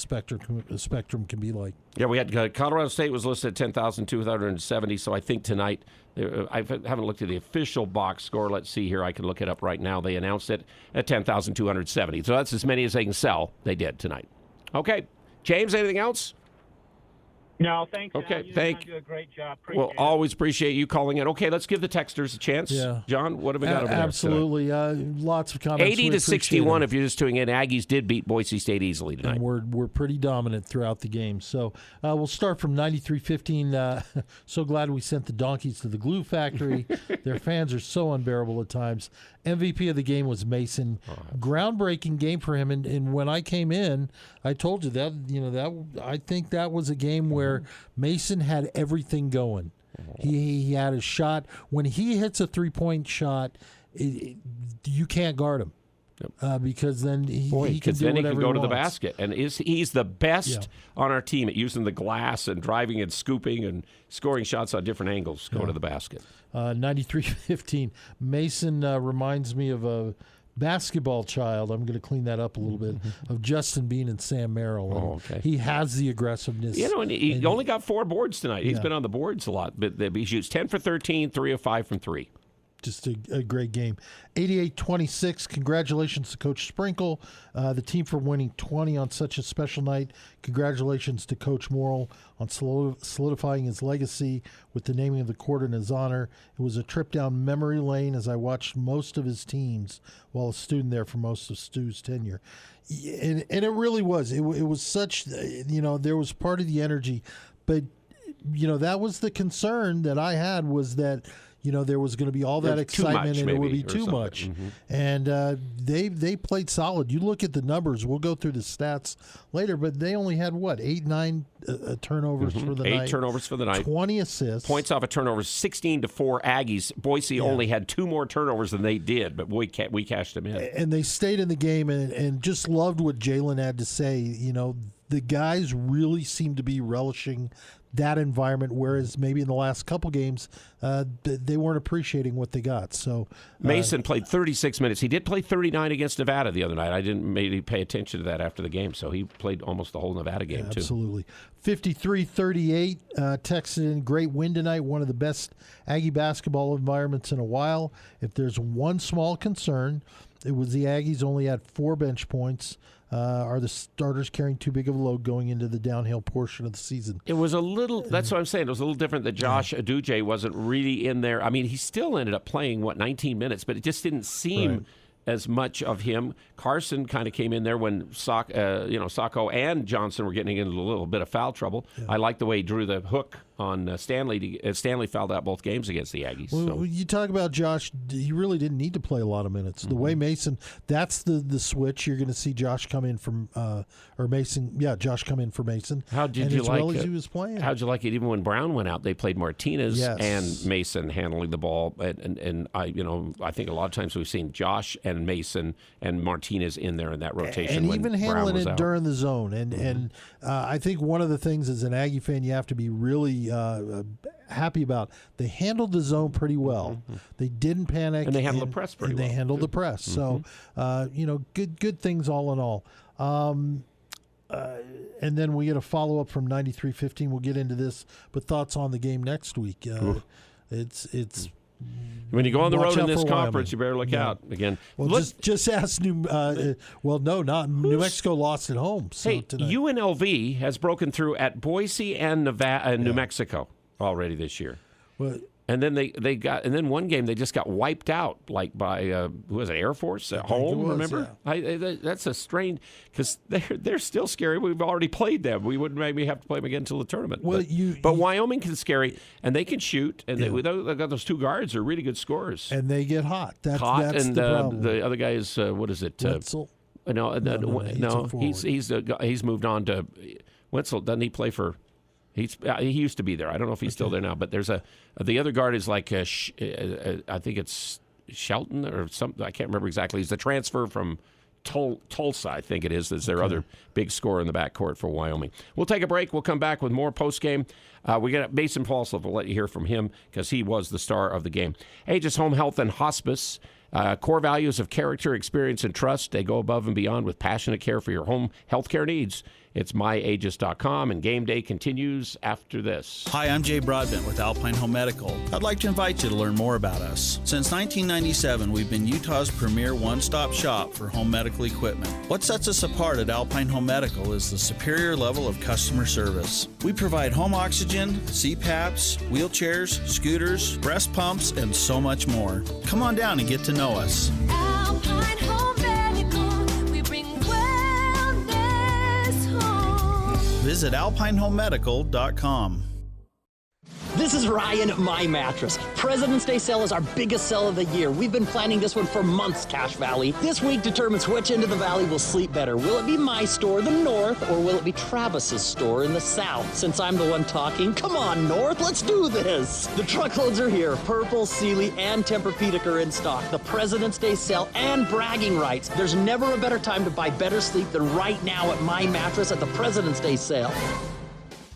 spectrum can be like. Yeah, we had Colorado State was listed at 10,270, so I think tonight, I haven't looked at the official box score. Let's see here. I can look it up right now. They announced it at 10,270. So that's as many as they can sell. They did tonight. Okay. James, anything else? No, thanks. Okay, you do a great job. Well, always appreciate you calling in. Okay, let's give the texters a chance. Yeah. John, what have we got over there? Absolutely. Lots of comments. 80-61 if you're just tuning in. Aggies did beat Boise State easily tonight. And we're pretty dominant throughout the game. So we'll start from 93-15. So glad we sent the donkeys to the glue factory. Their fans are so unbearable at times. MVP of the game was Mason. Groundbreaking game for him. And when I came in, I told you that I think that was a game where Mason had everything going. He had a shot. When he hits a 3-point shot, you can't guard him. Because then he can do then he can go to the wants. basket, and he's the best on our team at using the glass and driving and scooping and scoring shots on different angles. Go to the basket. 93-15. Mason reminds me of a basketball child. I'm going to clean that up a little bit, of Justin Bean and Sam Merrill. He has the aggressiveness. And he only got 4 boards tonight. He's been on the boards a lot, but he shoots 10 for 13, 3 of 5 from 3. Just a great game. 88-26. Congratulations to Coach Sprinkle, the team for winning 20 on such a special night. Congratulations to Coach Morrill on solidifying his legacy with the naming of the court in his honor. It was a trip down memory lane as I watched most of his teams while a student there for most of Stew's tenure. And it really was. It was such, there was part of the energy. But, that was the concern that I had, was that there was going to be all that excitement and it would be too much. And they played solid. You look at the numbers. We'll go through the stats later, but they only had, 8-9 turnovers for the night. 8 turnovers for the night. 20 assists. Points off of turnovers, 16-4 Aggies. Boise only had 2 more turnovers than they did, but we cashed them in. And they stayed in the game and just loved what Jalen had to say. The guys really seemed to be relishing that environment, whereas maybe in the last couple games they weren't appreciating what they got. So Mason played 36 minutes. He did play 39 against Nevada the other night. I didn't maybe pay attention to that after the game, so he played almost the whole Nevada game too. Absolutely. 53-38, texted in, great win tonight, one of the best Aggie basketball environments in a while. If there's one small concern, it was the Aggies only had 4 bench points. Are the starters carrying too big of a load going into the downhill portion of the season? It was a little, that's what I'm saying. It was a little different that Josh Aduje wasn't really in there. I mean, he still ended up playing, 19 minutes, but it just didn't seem as much of him. Carson kind of came in there when Sacco and Johnson were getting into a little bit of foul trouble. I like the way he drew the hook on Stanley. Stanley fouled out both games against the Aggies. Well, you talk about Josh, he really didn't need to play a lot of minutes. The way Mason, that's the switch. You're going to see Josh come in from, Josh come in for Mason. How did you like it? As he was playing. How'd you like it? Even when Brown went out, they played Martinez and Mason handling the ball. And I think a lot of times we've seen Josh and Mason and Martinez in there in that rotation. And when even handling it during the zone. And I think one of the things as an Aggie fan you have to be really happy about, they handled the zone pretty well. They didn't panic. And they handled the press pretty well. And they handled the press. So, good things all in all. And then we get a follow-up from 93-15. We'll get into this, but thoughts on the game next week. It's when you go on the road in this Wyoming. conference, you better look out again. Well, just ask New Mexico lost at home. So tonight. UNLV has broken through at Boise and Nevada and New Mexico already this year. Well, and then they got, and then one game they just got wiped out, like by who was it, Air Force at home? Remember? That's a strange, because they're still scary. We've already played them. We wouldn't maybe have to play them again until the tournament. Well, but Wyoming is scary, and they can shoot, and they got those 2 guards are really good scorers. And they get hot. That's and the problem. The other guy is what is it? Wetzel? No, he's moved on to Wetzel. Doesn't he play for? He used to be there. I don't know if he's still there now. But there's the other guard is like I think it's Shelton or something. I can't remember exactly. He's the transfer from Tulsa, I think it is. There's their other big scorer in the backcourt for Wyoming. We'll take a break. We'll come back with more postgame. We got Mason Falslev. We'll let you hear from him because he was the star of the game. Aegis Home Health and Hospice. Core values of character, experience, and trust. They go above and beyond with passionate care for your home health care needs. It's myaegis.com, and game day continues after this. Hi, I'm Jay Broadbent with Alpine Home Medical. I'd like to invite you to learn more about us. Since 1997, we've been Utah's premier one-stop shop for home medical equipment. What sets us apart at Alpine Home Medical is the superior level of customer service. We provide home oxygen, CPAPs, wheelchairs, scooters, breast pumps, and so much more. Come on down and get to know us. Alpine Home Medical, we bring wellness home. Visit alpinehomemedical.com. This is Ryan at My Mattress. President's Day sale is our biggest sale of the year. We've been planning this one for months, Cache Valley. This week determines which end of the valley will sleep better. Will it be my store, the north, or will it be Travis's store in the south? Since I'm the one talking, come on, North, let's do this. The truckloads are here. Purple, Sealy, and Tempur-Pedic are in stock. The President's Day sale and bragging rights. There's never a better time to buy better sleep than right now at My Mattress at the President's Day sale.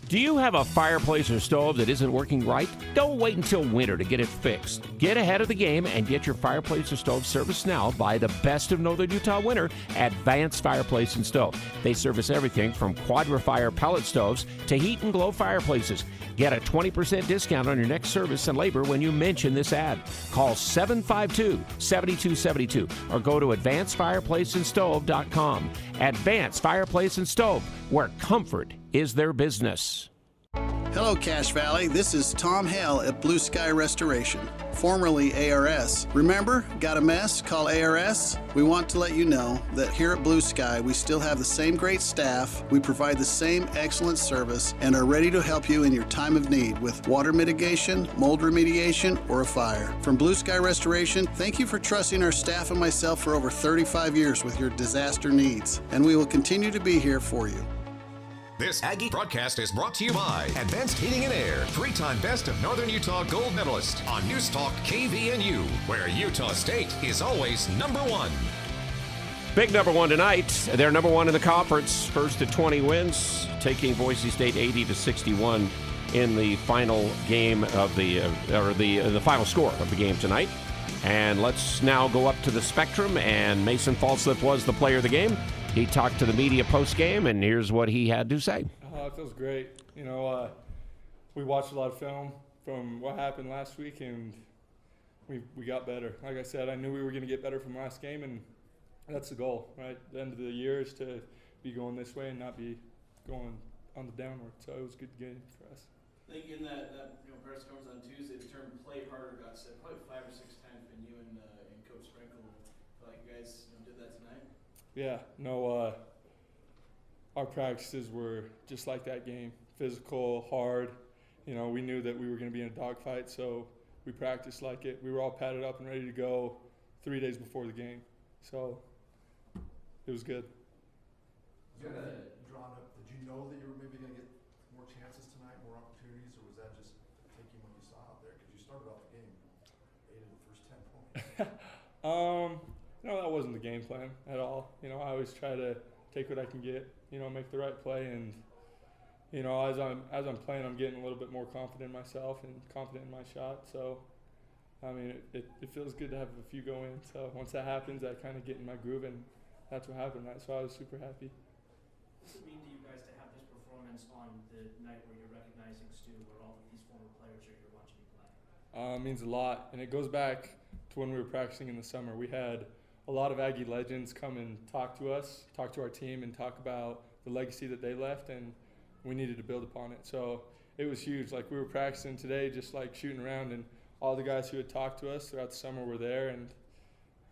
Do you have a fireplace or stove that isn't working right? Don't wait until winter to get it fixed. Get ahead of the game and get your fireplace or stove serviced now by the best of Northern Utah winter, Advanced Fireplace and Stove. They service everything from Quadra-Fire pellet stoves to heat and glow fireplaces. Get a 20% discount on your next service and labor when you mention this ad. Call 752-7272 or go to advancedfireplaceandstove.com. Advanced Fireplace and Stove, where comfort is their business. Hello, Cache Valley. This is Tom Hale at Blue Sky Restoration, formerly ARS. Remember, got a mess? Call ARS. We want to let you know that here at Blue Sky, we still have the same great staff, we provide the same excellent service, and are ready to help you in your time of need with water mitigation, mold remediation, or a fire. From Blue Sky Restoration, thank you for trusting our staff and myself for over 35 years with your disaster needs, and we will continue to be here for you. This Aggie broadcast is brought to you by Advanced Heating and Air, 3-time Best of Northern Utah gold medalist on News Talk KVNU, where Utah State is always number one. Big number one tonight. They're number one in the conference, first to 20 wins, taking Boise State 80-61 in the final game of the final score of the game tonight. And let's now go up to the Spectrum, and Mason Falslev was the player of the game. He talked to the media post-game, and here's what he had to say. It feels great. You know, we watched a lot of film from what happened last week, and we got better. Like I said, I knew we were going to get better from last game, and that's the goal, right? The end of the year is to be going this way and not be going on the downward. So it was a good game for us. I think in that press conference on Tuesday, the term "play harder" got said probably 5 or 6 times when you and Coach Sprinkle, like you guys did that tonight. Yeah, no, our practices were just like that game, physical, hard. You know, we knew that we were going to be in a dogfight, so we practiced like it. We were all padded up and ready to go 3 days before the game, so it was good. Did you know that you were maybe going to get more chances tonight, more opportunities, or was that just taking what you saw out there? Because you started off the game 8 of the first 10 points. No, that wasn't the game plan at all. You know, I always try to take what I can get, you know, make the right play. And, you know, as I'm playing, I'm getting a little bit more confident in myself and confident in my shot. So, I mean, it feels good to have a few go in. So once that happens, I kind of get in my groove, and that's what happened. So I was super happy. What does it mean to you guys to have this performance on the night where you're recognizing Stew, where all of these former players are here watching you play? It means a lot, and it goes back to when we were practicing in the summer. We had a lot of Aggie legends come and talk to us, talk to our team, and talk about the legacy that they left, and we needed to build upon it. So it was huge. Like, we were practicing today, just like shooting around, and all the guys who had talked to us throughout the summer were there, and,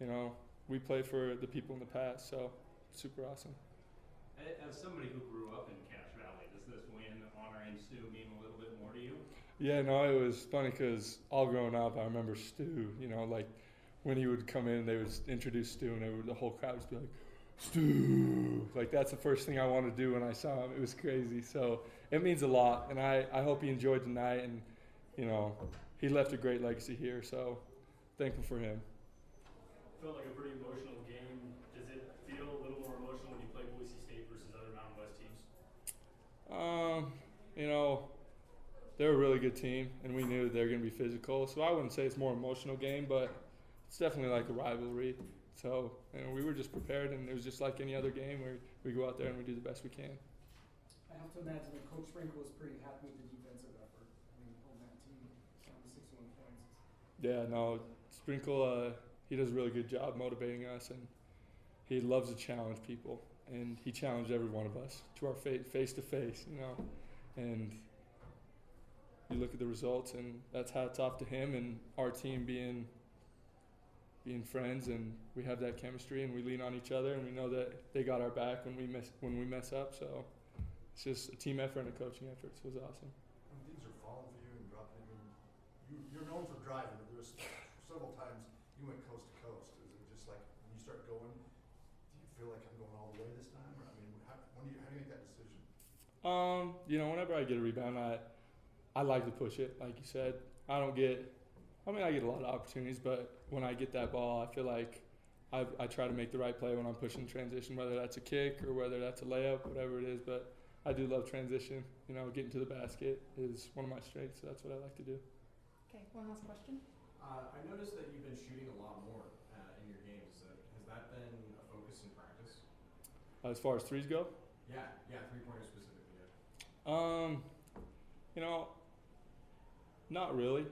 you know, we play for the people in the past, so super awesome. As somebody who grew up in Cache Valley, does this win honoring Stew mean a little bit more to you? Yeah, no, it was funny because all growing up, I remember Stew, you know, like, when he would come in, they would introduce Stew, and the whole crowd would be like, Stew. Like, that's the first thing I wanted to do when I saw him. It was crazy. So it means a lot, and I hope he enjoyed tonight. And, you know, he left a great legacy here, so thankful for him. Felt like a pretty emotional game. Does it feel a little more emotional when you play Boise State versus other Mountain West teams? You know, they're a really good team, and we knew they were going to be physical. So I wouldn't say it's a more emotional game, but it's definitely like a rivalry. So, you know, we were just prepared, and it was just like any other game where we go out there and we do the best we can. I have to imagine that Coach Sprinkle was pretty happy with the defensive effort. I mean, holding that team down to 61 points. Yeah, no, Sprinkle, he does a really good job motivating us, and he loves to challenge people. And he challenged every one of us to our face to face, you know. And you look at the results, and that's hats off to him and our team being friends, and we have that chemistry, and we lean on each other, and we know that they got our back when we mess up. So it's just a team effort and a coaching effort. So it was awesome. When things are falling for you and dropping in you're known for driving, but there's several times you went coast to coast. Is it just like when you start going, do you feel like I'm going all the way this time? Or, I mean, how do you make that decision? Whenever I get a rebound, I like to push it, like you said. I get a lot of opportunities, but when I get that ball, I feel like I try to make the right play when I'm pushing transition, whether that's a kick or whether that's a layup, whatever it is. But I do love transition. Getting to the basket is one of my strengths, so that's what I like to do. Okay, one last question. I noticed that you've been shooting a lot more in your games. Has that been a focus in practice? As far as threes go? Yeah, three-pointers specifically, yeah. Not really.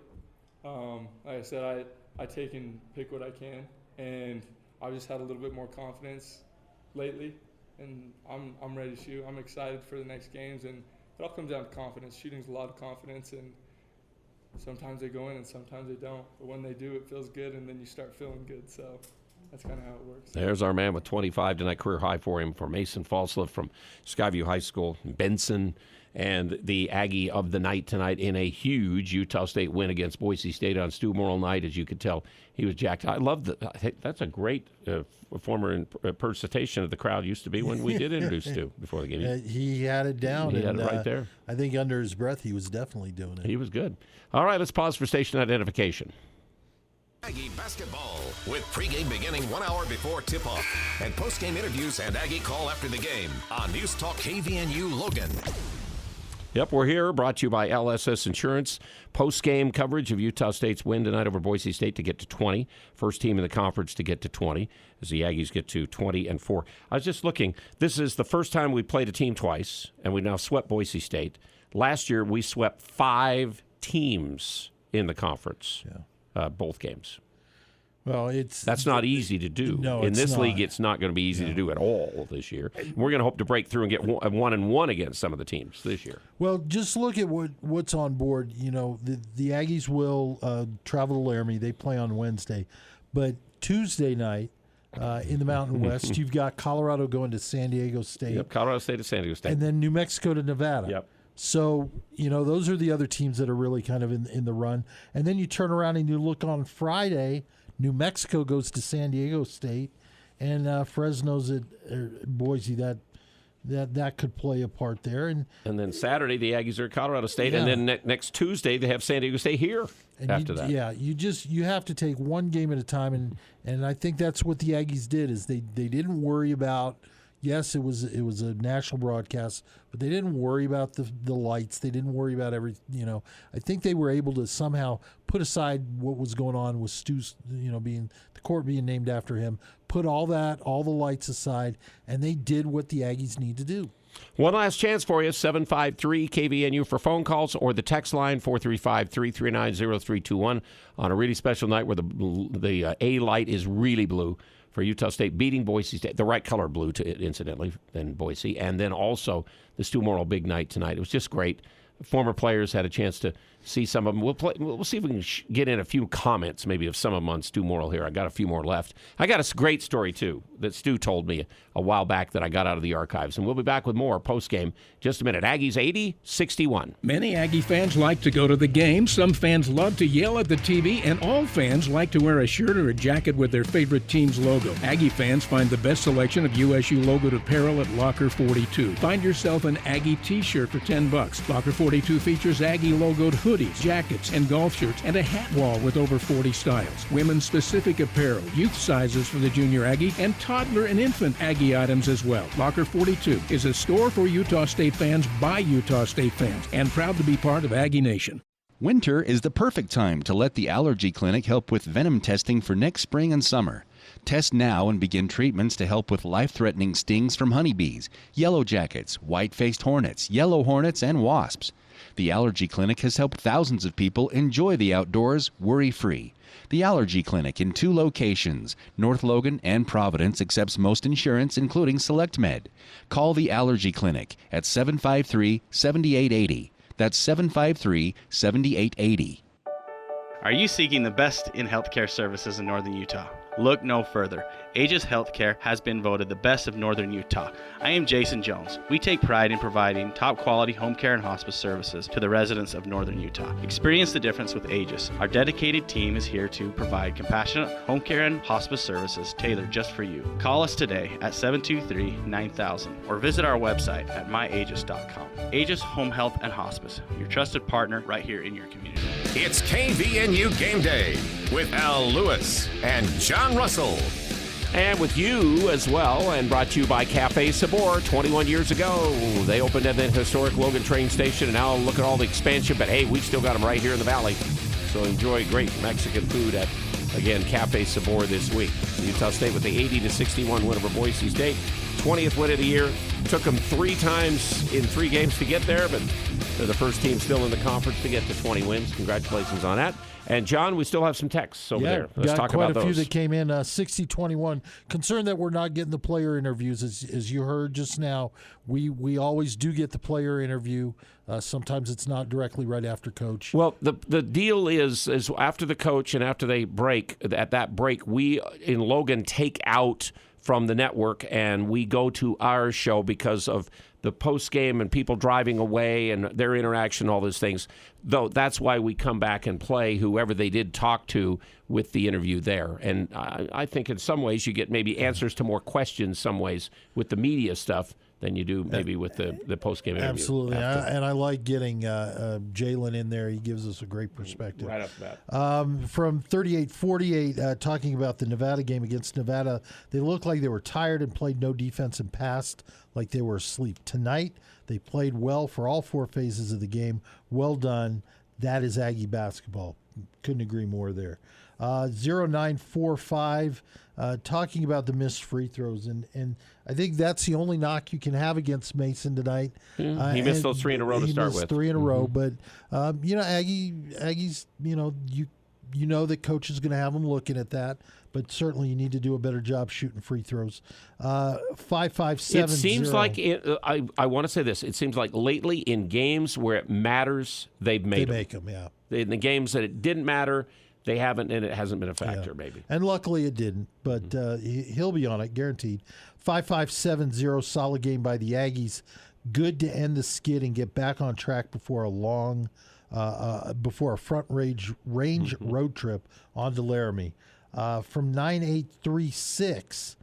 Like I said, I take and pick what I can, and I've just had a little bit more confidence lately, and I'm ready to shoot. I'm excited for the next games, and it all comes down to confidence. Shooting's a lot of confidence, and sometimes they go in and sometimes they don't. But when they do, it feels good, and then you start feeling good. So that's kind of how it works. There's our man with 25 tonight, career high for him, for Mason Falslev from Skyview High School, Benson, and the Aggie of the night tonight in a huge Utah State win against Boise State on Stew Morrill night. As you could tell, he was jacked. I love that's a great former impersonation of the crowd used to be when we did introduce Stew before the game. He had it down. He had it right there. I think under his breath he was definitely doing it. He was good. All right, let's pause for station identification. Aggie basketball with pregame beginning 1 hour before tip-off and postgame interviews and Aggie call after the game on News Talk KVNU Logan. Yep, we're here, brought to you by LSS Insurance. Post-game coverage of Utah State's win tonight over Boise State to get to 20. First team in the conference to get to 20 as the Aggies get to 20-4. I was just looking. This is the first time we played a team twice, and we now swept Boise State. Last year, we swept 5 teams in the conferge, both games. Well, that's not easy to do. No, in this not. league, it's not going to be easy to do at all this year. We're going to hope to break through and get 1-1 against some of the teams this year. Well, just look at what's on board. The Aggies will travel to Laramie. They play on Wednesday, but Tuesday night in the Mountain West, you've got Colorado going to San Diego State. Yep, Colorado State to San Diego State, and then New Mexico to Nevada. Yep. So, those are the other teams that are really kind of in the run. And then you turn around and you look on Friday. New Mexico goes to San Diego State, and Fresno's at Boise. That could play a part there. And then Saturday, the Aggies are at Colorado State, and then next Tuesday, they have San Diego State here after that. Yeah, you have to take one game at a time, and I think that's what the Aggies did, is they didn't worry about. Yes, it was a national broadcast, but they didn't worry about the lights. They didn't worry about everything. I think they were able to somehow put aside what was going on with Stew's, being the court being named after him. Put all the lights aside, and they did what the Aggies need to do. One last chance for you, 753-KVNU for phone calls or the text line 435-339-0321 on a really special night where the A light is really blue. For Utah State beating Boise State, the right color blue, incidentally, than Boise, and then also the Stew Morrill big night tonight. It was just great. Former players had a chance to see some of them. We'll see if we can get in a few comments, maybe of some of them on Stew Morrill here. I got a few more left. I got a great story, too, that Stew told me a while back that I got out of the archives. And we'll be back with more post-game just a minute. Aggies 80-61. Many Aggie fans like to go to the game. Some fans love to yell at the TV. And all fans like to wear a shirt or a jacket with their favorite team's logo. Aggie fans find the best selection of USU logoed apparel at Locker 42. Find yourself an Aggie t-shirt for $10. Locker 42 features Aggie logoed hoodies, jackets, and golf shirts, and a hat wall with over 40 styles. Women's-specific apparel, youth sizes for the junior Aggie, and toddler and infant Aggie items as well. Locker 42 is a store for Utah State fans by Utah State fans, and proud to be part of Aggie Nation. Winter is the perfect time to let the Allergy Clinic help with venom testing for next spring and summer. Test now and begin treatments to help with life-threatening stings from honeybees, yellow jackets, white-faced hornets, yellow hornets, and wasps. The Allergy Clinic has helped thousands of people enjoy the outdoors worry-free. The Allergy Clinic in 2 locations, North Logan and Providence, accepts most insurance, including SelectMed. Call the Allergy Clinic at 753-7880. That's 753-7880. Are you seeking the best in healthcare services in Northern Utah? Look no further. Agis Healthcare has been voted the best of Northern Utah. I am Jason Jones. We take pride in providing top quality home care and hospice services to the residents of Northern Utah. Experience the difference with Agis. Our dedicated team is here to provide compassionate home care and hospice services tailored just for you. Call us today at 723-9000 or visit our website at myagis.com. Agis Home Health and Hospice, your trusted partner right here in your community. It's KVNU Game Day with Al Lewis and John Russell. And with you as well, and brought to you by Cafe Sabor. 21 years ago, they opened at the historic Logan train station, and now look at all the expansion, but hey, we've still got them right here in the valley. So enjoy great Mexican food at, again, Cafe Sabor this week. Utah State with the 80-61 win over Boise State. 20th win of the year. Took them 3 times in 3 games to get there, but they're the first team still in the conference to get to 20 wins. Congratulations on that. And, John, we still have some texts over there. Let's talk about those. Quite a few that came in. 60-21. Concerned that we're not getting the player interviews. As you heard just now, we always do get the player interview. Sometimes it's not directly right after coach. Well, the deal is after the coach and after they break, at that break, we in Logan take out from the network and we go to our show because of the post game and people driving away and their interaction, all those things. Though that's why we come back and play whoever they did talk to with the interview there. And I think in some ways you get maybe answers to more questions some ways with the media stuff than you do maybe with the post-game interview. Absolutely. And I like getting Jalen in there. He gives us a great perspective. Right off the bat. From 38-48, talking about the Nevada game against Nevada, they looked like they were tired and played no defense and passed like they were asleep. Tonight, they played well for all 4 phases of the game. Well done. That is Aggie basketball. Couldn't agree more there. 0945, talking about the missed free throws, and I think that's the only knock you can have against Mason tonight. He missed those 3 in a row to start with. He missed 3 in a row, but Aggie's, you know that coach is going to have them looking at that, but certainly you need to do a better job shooting free throws. 5-5-7-0. It seems like I want to say this. It seems like lately in games where it matters, they make them. Yeah. In the games that it didn't matter, they haven't, and it hasn't been a factor, maybe. And luckily it didn't, but he'll be on it, guaranteed. 5-5-7-0, solid game by the Aggies. Good to end the skid and get back on track before a front range road trip on to Laramie. From 9836,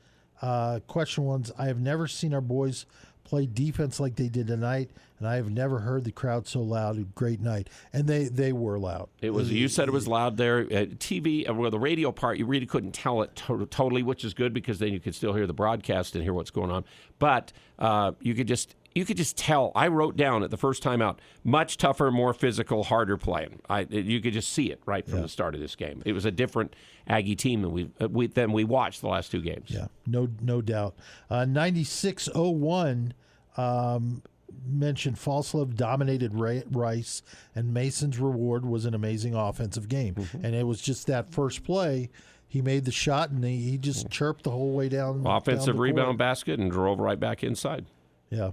question one's, I have never seen our boys play defense like they did tonight, and I have never heard the crowd so loud. Great night. And they were loud. It was. You said it was loud there. TV, well, the radio part, you really couldn't tell it totally, which is good because then you could still hear the broadcast and hear what's going on. But you could just tell. I wrote down it the first time out, much tougher, more physical, harder playing. You could just see it right from the start of this game. It was a different Aggie team than we watched the last 2 games. Yeah, no doubt. 96-01, mentioned Falslev dominated Rice, and Mason's reward was an amazing offensive game. And it was just that first play. He made the shot, and he just chirped the whole way down. Offensive down rebound basket and drove right back inside. Yeah.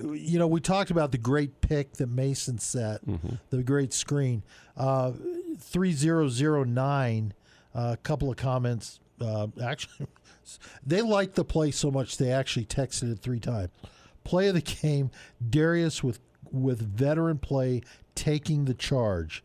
We talked about the great pick that Mason set, the great screen. 3009, a couple of comments. Actually, they liked the play so much they actually texted it 3 times. Play of the game, Darius with veteran play taking the charge.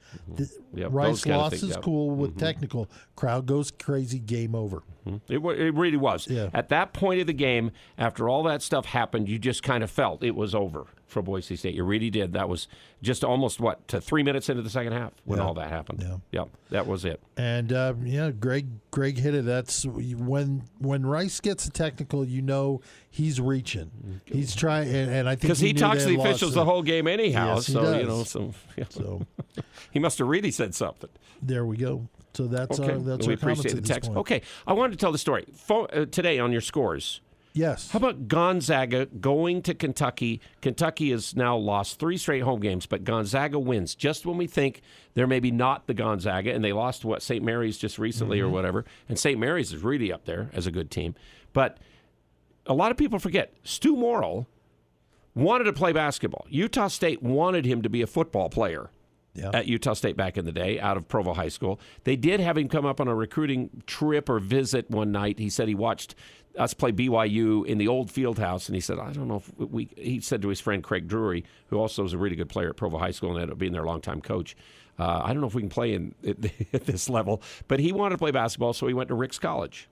Rice lost his cool with technical. Crowd goes crazy, game over. It really was. Yeah. At that point of the game, after all that stuff happened, you just kind of felt it was over for Boise State. You really did. That was just almost, to 3 minutes into the second half when all that happened. Yeah, that was it. And, Greg hit it. That's when Rice gets a technical, he's reaching. He's trying, and I think because he talks to the officials the whole game anyhow. Yes, he does. So he must have really said something. There we go. So that's okay. That's we our comments appreciate at the this text. point. Okay, I wanted to tell the story today on your scores. Yes. How about Gonzaga going to Kentucky? Kentucky has now lost 3 straight home games, but Gonzaga wins just when we think they're maybe not the Gonzaga, and they lost to St. Mary's just recently or whatever, and St. Mary's is really up there as a good team. But a lot of people forget, Stew Morrill wanted to play basketball. Utah State wanted him to be a football player. at Utah State back in the day, out of Provo High School. They did have him come up on a recruiting trip or visit one night. He said he watched us play BYU in the old field house, and he said, I don't know if he said to his friend Craig Drury, who also was a really good player at Provo High School and ended up being their longtime coach, I don't know if we can play at this level, but he wanted to play basketball, so he went to Rick's College.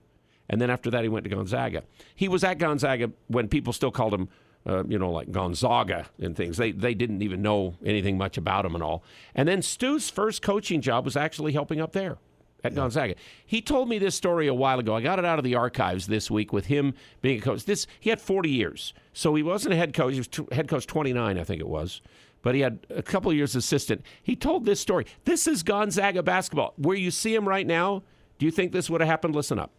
And then after that, he went to Gonzaga. He was at Gonzaga when people still called him like Gonzaga and things. They didn't even know anything much about him and all. And then Stew's first coaching job was actually helping up there at Gonzaga. He told me this story a while ago. I got it out of the archives this week with him being a coach. He had 40 years. So he wasn't a head coach. He was head coach 29, I think it was. But he had a couple of years assistant. He told this story. This is Gonzaga basketball. Where you see him right now, do you think this would have happened? Listen up.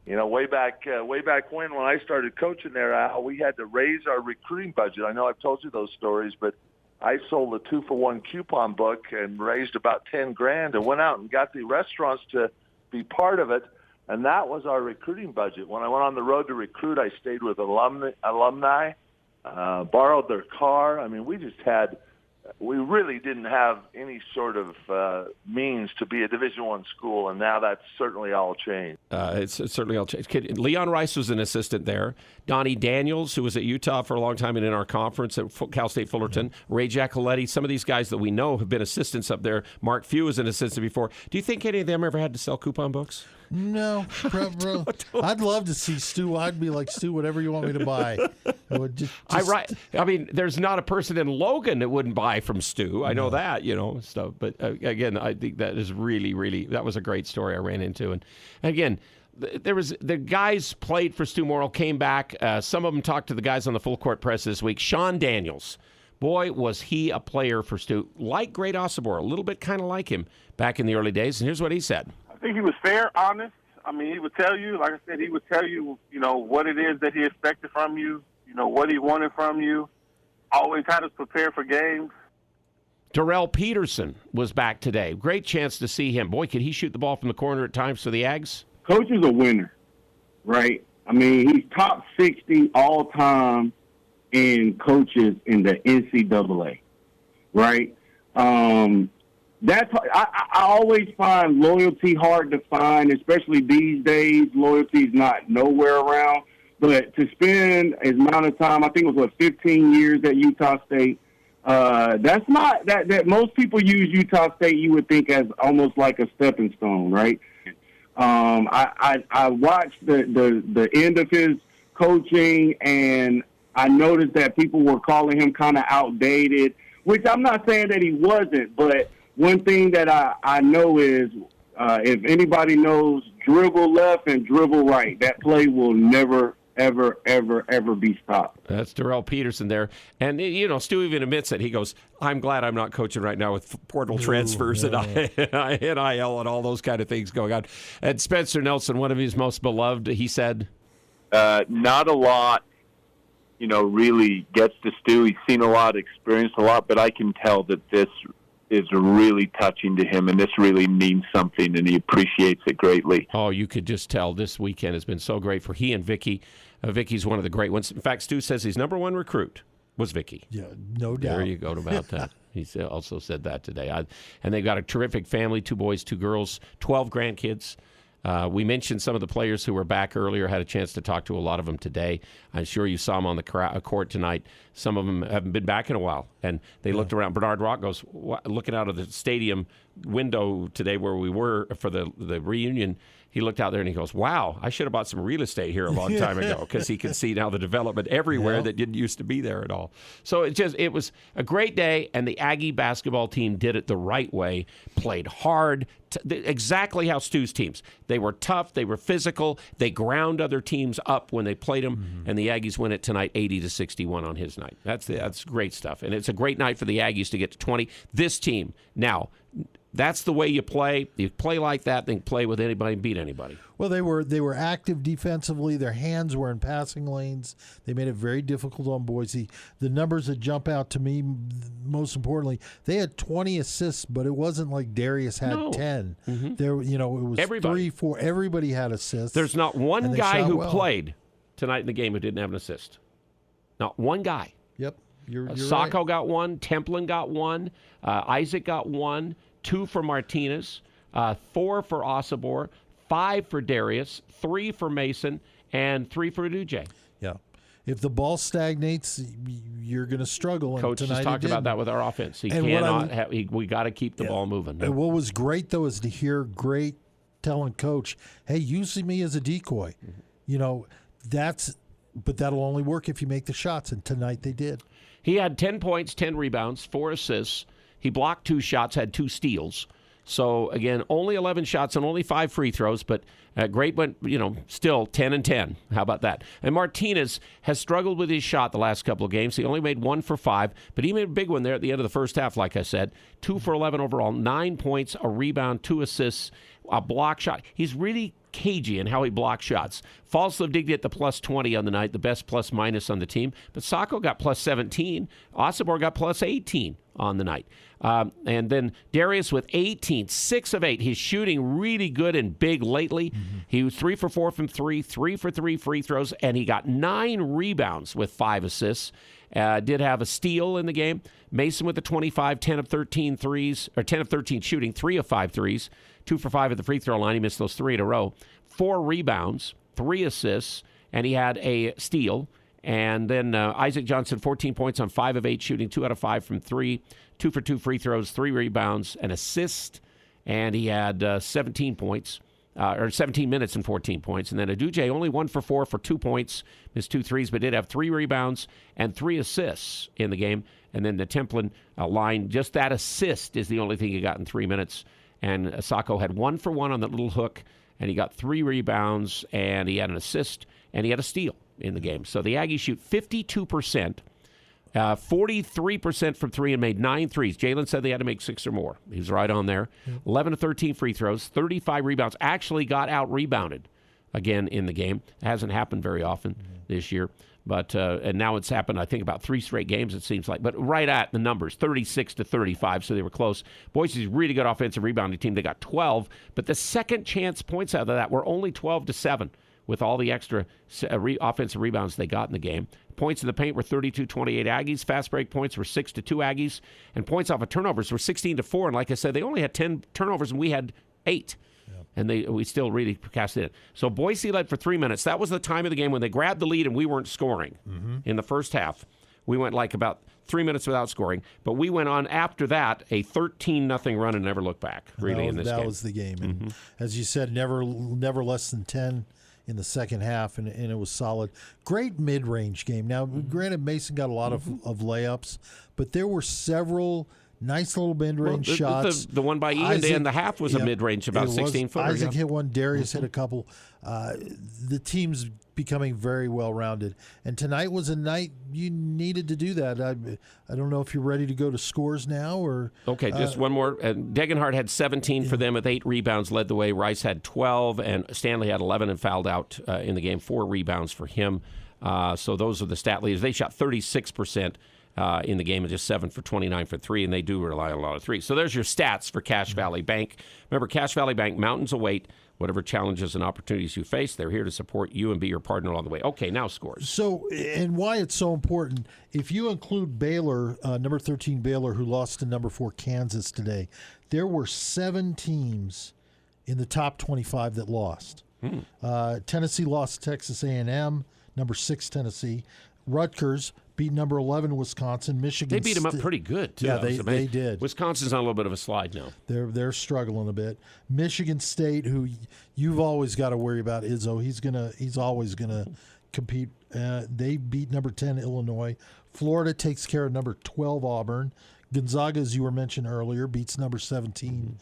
Way back when I started coaching there, Al, we had to raise our recruiting budget. I know I've told you those stories, but I sold a 2-for-1 coupon book and raised about $10,000 and went out and got the restaurants to be part of it, and that was our recruiting budget. When I went on the road to recruit, I stayed with alumni, borrowed their car. I mean, we really didn't have any sort of means to be a Division I school, and now that's certainly all changed. It's certainly all changed. Leon Rice was an assistant there. Donnie Daniels, who was at Utah for a long time and in our conference at Cal State Fullerton. Ray Giacoletti, some of these guys that we know have been assistants up there. Mark Few was an assistant before. Do you think any of them ever had to sell coupon books? No, bro. I'd love to see Stew. I'd be like, Stew, whatever you want me to buy. I would I mean, there's not a person in Logan that wouldn't buy from Stew. I know that, stuff. But again, I think that is really, really, that was a great story I ran into. And again, the guys played for Stew Morrill, came back. Some of them talked to the guys on the full court press this week. Sean Daniels, boy, was he a player for Stew. Like Great Osobor, a little bit kind of like him back in the early days. And here's what he said. I think he was fair, honest. I mean, he would tell you, like I said, what it is that he expected from you, what he wanted from you. Always had us prepared for games. Darrell Peterson was back today. Great chance to see him. Boy, could he shoot the ball from the corner at times for the Aggies? Coach is a winner, right? I mean, he's top 60 all time in coaches in the NCAA, right? I always find loyalty hard to find, especially these days. Loyalty is not nowhere around. But to spend as amount of time, I think it was 15 years at Utah State. That's not that most people use Utah State. You would think as almost like a stepping stone, right? I watched the end of his coaching, and I noticed that people were calling him kind of outdated, which I'm not saying that he wasn't, but one thing that I know is if anybody knows dribble left and dribble right, that play will never, ever, ever, ever be stopped. That's Darrell Peterson there. And, Stu even admits it. He goes, I'm glad I'm not coaching right now with portal transfers and NIL and all those kind of things going on. And Spencer Nelson, one of his most beloved, he said, not a lot, really gets to Stu. He's seen a lot, experienced a lot, but I can tell that this is really touching to him, and this really means something, and he appreciates it greatly. Oh, you could just tell this weekend has been so great for he and Vicky. Vicky's one of the great ones. In fact, Stu says his number one recruit was Vicky. Yeah, no doubt. There you go about that. He also said that today. And they've got a terrific family, 2 boys, 2 girls, 12 grandkids. We mentioned some of the players who were back earlier, had a chance to talk to a lot of them today. I'm sure you saw them on the court tonight. Some of them haven't been back in a while. And they looked around. Bernard Rock goes, looking out of the stadium window today where we were for the reunion, he looked out there and he goes, wow, I should have bought some real estate here a long time ago, because he can see now the development everywhere that didn't used to be there at all. So it was a great day, and the Aggie basketball team did it the right way, played hard, exactly how Stu's teams. They were tough, they were physical, they ground other teams up when they played them, and the Aggies win it tonight 80-61 on his night. That's great stuff, and it's a great night for the Aggies to get to 20. This team, now, that's the way you play. You play like that, then play with anybody and beat anybody. Well, they were active defensively. Their hands were in passing lanes. They made it very difficult on Boise. The numbers that jump out to me, most importantly, they had 20 assists, but it wasn't like Darius had 10. Mm-hmm. There, it was everybody. 3, 4. Everybody had assists. There's not one guy who played tonight in the game who didn't have an assist. Not one guy. Yep. You're Sacco right. got one. Templin got one. Isaac got one. 2 for Martinez. 4 for Osibor. 5 for Darius. 3 for Mason. And 3 for Aduje. Yeah. If the ball stagnates, you're going to struggle. Coach just talked about that with our offense. We got to keep the ball moving. And what was great, though, is to hear Great telling Coach, hey, use me as a decoy. But that'll only work if you make the shots, and tonight they did. He had 10 points, 10 rebounds, 4 assists. He blocked 2 shots, had 2 steals. So, again, only 11 shots and only 5 free throws, but Great went, still 10 and 10. How about that? And Martinez has struggled with his shot the last couple of games. He only made 1 for 5, but he made a big one there at the end of the first half, like I said. 2 for 11 overall, 9 points, a rebound, 2 assists, a block shot. He's really cagey in how he blocks shots. Falslev did get the plus 20 on the night, the best plus minus on the team, but Sacco got plus 17. Osibor got plus 18 on the night. And then Darius with 18, 6 of 8. He's shooting really good and big lately. Mm-hmm. He was 3 for 4 from 3, 3 for 3 free throws, and he got 9 rebounds with 5 assists. Did have a steal in the game. Mason with the 25, 10 of 13 threes, or 10 of 13 shooting, 3 of 5 threes, 2 for 5 at the free throw line. He missed those 3 in a row. 4 rebounds, 3 assists, and he had a steal. And then Isaac Johnson, 14 points on 5 of 8 shooting, 2 out of 5 from 3, 2 for 2 free throws, 3 rebounds, an assist, and he had 17 points, or 17 minutes and 14 points. And then Aduje only 1 for 4 for 2 points, missed 2 threes, but did have 3 rebounds and 3 assists in the game. And then the Templin line, just that assist is the only thing he got in 3 minutes. And Sacco had 1 for 1 on that little hook, and he got 3 rebounds, and he had an assist, and he had a steal in the game. So the Aggies shoot 52%, 43% from 3, and made 9 threes. Jalen said they had to make 6 or more. He was right on there. 11 to 13 free throws, 35 rebounds. Actually got out-rebounded again in the game. It hasn't happened very often this year. But and now it's happened, I think, about 3 straight games, it seems like. But right at the numbers, 36 to 35, so they were close. Boise's really good offensive rebounding team. They got 12, but the second chance points out of that were only 12 to 7 with all the extra offensive rebounds they got in the game. Points in the paint were 32-28 Aggies. Fast break points were 6-2 Aggies. And points off of turnovers were 16-4. And like I said, they only had 10 turnovers, and we had 8. And we still really cast it in. So Boise led for 3 minutes. That was the time of the game when they grabbed the lead and we weren't scoring in the first half. We went like about 3 minutes without scoring. But we went on after that, a 13-0 run and never looked back, really, in this game. That was the game. And as you said, never less than 10 in the second half, and it was solid. Great mid-range game. Now, granted, Mason got a lot of layups, but there were several nice little mid-range shots. The one by Ian in the half was a mid-range, about 16-footer. Isaac hit one. Darius hit a couple. The team's becoming very well-rounded. And tonight was a night you needed to do that. I don't know if you're ready to go to scores now or... Okay, just one more. Degenhardt had 17 for them with 8 rebounds, led the way. Rice had 12, and Stanley had 11 and fouled out in the game. 4 rebounds for him. So those are the stat leaders. They shot 36% in the game and just 7 for 29 for 3, and they do rely on a lot of threes. So there's your stats for Cache Valley Bank. Remember, Cache Valley Bank, mountains await. Whatever challenges and opportunities you face, they're here to support you and be your partner along the way. Okay, now scores. So, and why it's so important, if you include Baylor, number 13 Baylor, who lost to number 4 Kansas today, there were 7 teams in the top 25 that lost. Tennessee lost to Texas A&M, number 6 Tennessee. Rutgers beat number 11 Wisconsin. Michigan. They beat them up pretty good, too. Yeah, they did. Wisconsin's on a little bit of a slide now. They're struggling a bit. Michigan State, who you've always got to worry about, Izzo. He's always gonna compete. They beat number 10 Illinois. Florida takes care of number 12 Auburn. Gonzaga, as you were mentioned earlier, beats number 17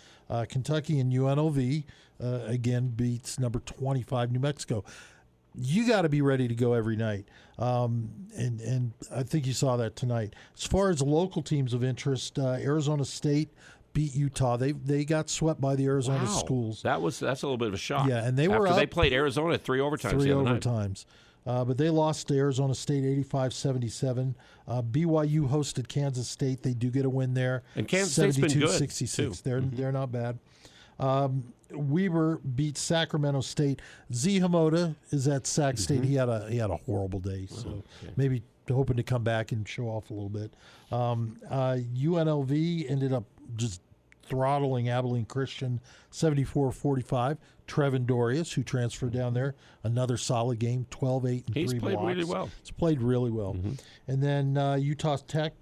Kentucky, and UNLV again beats number 25 New Mexico. You got to be ready to go every night, and I think you saw that tonight. As far as local teams of interest, Arizona State beat Utah. They got swept by the Arizona schools. That's a little bit of a shock. Yeah, and they were after up they played Arizona 3 overtimes. 3 overtimes. But they lost to Arizona State 85-77. BYU hosted Kansas State. They do get a win there. And Kansas State's been good, 72-66. They're not bad. Weber beat Sacramento State. Z Hamoda is at Sac State. He had a horrible day, so maybe hoping to come back and show off a little bit. UNLV ended up just throttling Abilene Christian 74-45. Trevin Dorius, who transferred down there, another solid game, 12-8 and 3 blocks. He's played really well. He's played really well. And then Utah Tech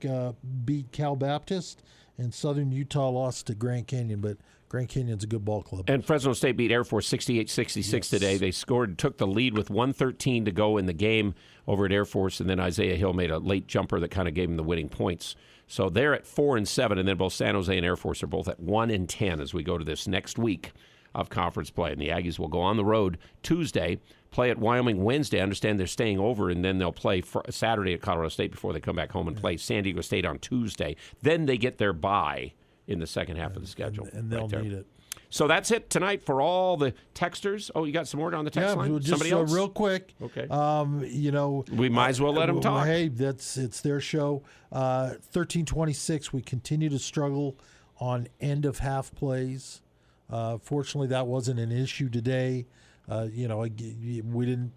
beat Cal Baptist, and Southern Utah lost to Grand Canyon, but Grand Canyon's a good ball club. And Fresno State beat Air Force 68-66 today. They took the lead with 1:13 to go in the game over at Air Force, and then Isaiah Hill made a late jumper that kind of gave them the winning points. So they're at 4-7, and then both San Jose and Air Force are both at 1-10 as we go to this next week of conference play. And the Aggies will go on the road Tuesday, play at Wyoming Wednesday. I understand they're staying over, and then they'll play Saturday at Colorado State before they come back home and play San Diego State on Tuesday. Then they get their bye in the second half of the schedule. And they'll need it. So that's it tonight for all the texters. Oh, you got some more on the text line? Just Somebody else? real quick. Okay. We might as well let them talk. Hey, it's their show. 13-26, we continue to struggle on end of half plays. Fortunately, that wasn't an issue today. We didn't.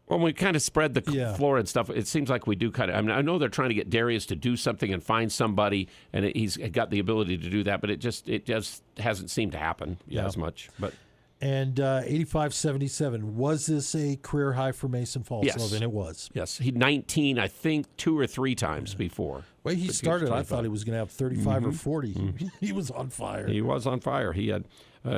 When we kind of spread the floor and stuff, it seems like we do kind of. I mean, I know they're trying to get Darius to do something and find somebody, and he's got the ability to do that, but it just hasn't seemed to happen as much. But And 85-77, was this a career high for Mason Falslev? Yes. And it was. Yes, he 19, I think, 2 or 3 times before. Well, he started, I thought he was going to have 35 or 40. Mm-hmm. He was on fire. He was on fire. He had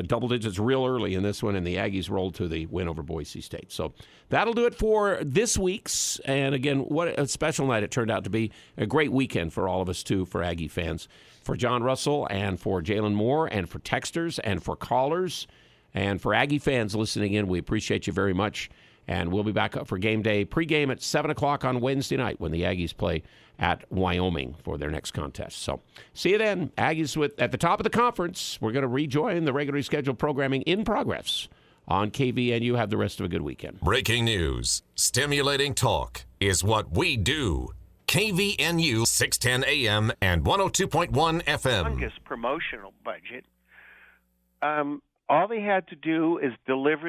double digits real early in this one, and the Aggies rolled to the win over Boise State. So that'll do it for this week's. And again, what a special night it turned out to be. A great weekend for all of us, too, for Aggie fans. For John Russell and for Jalen Moore and for texters and for callers and for Aggie fans listening in, we appreciate you very much. And we'll be back up for game day pregame at 7 o'clock on Wednesday night when the Aggies play at Wyoming for their next contest. So see you then. Aggies at the top of the conference. We're going to rejoin the regularly scheduled programming in progress on KVNU. Have the rest of a good weekend. Breaking news. Stimulating talk is what we do. KVNU 610 AM and 102.1 FM. Longest promotional budget. All they had to do is deliver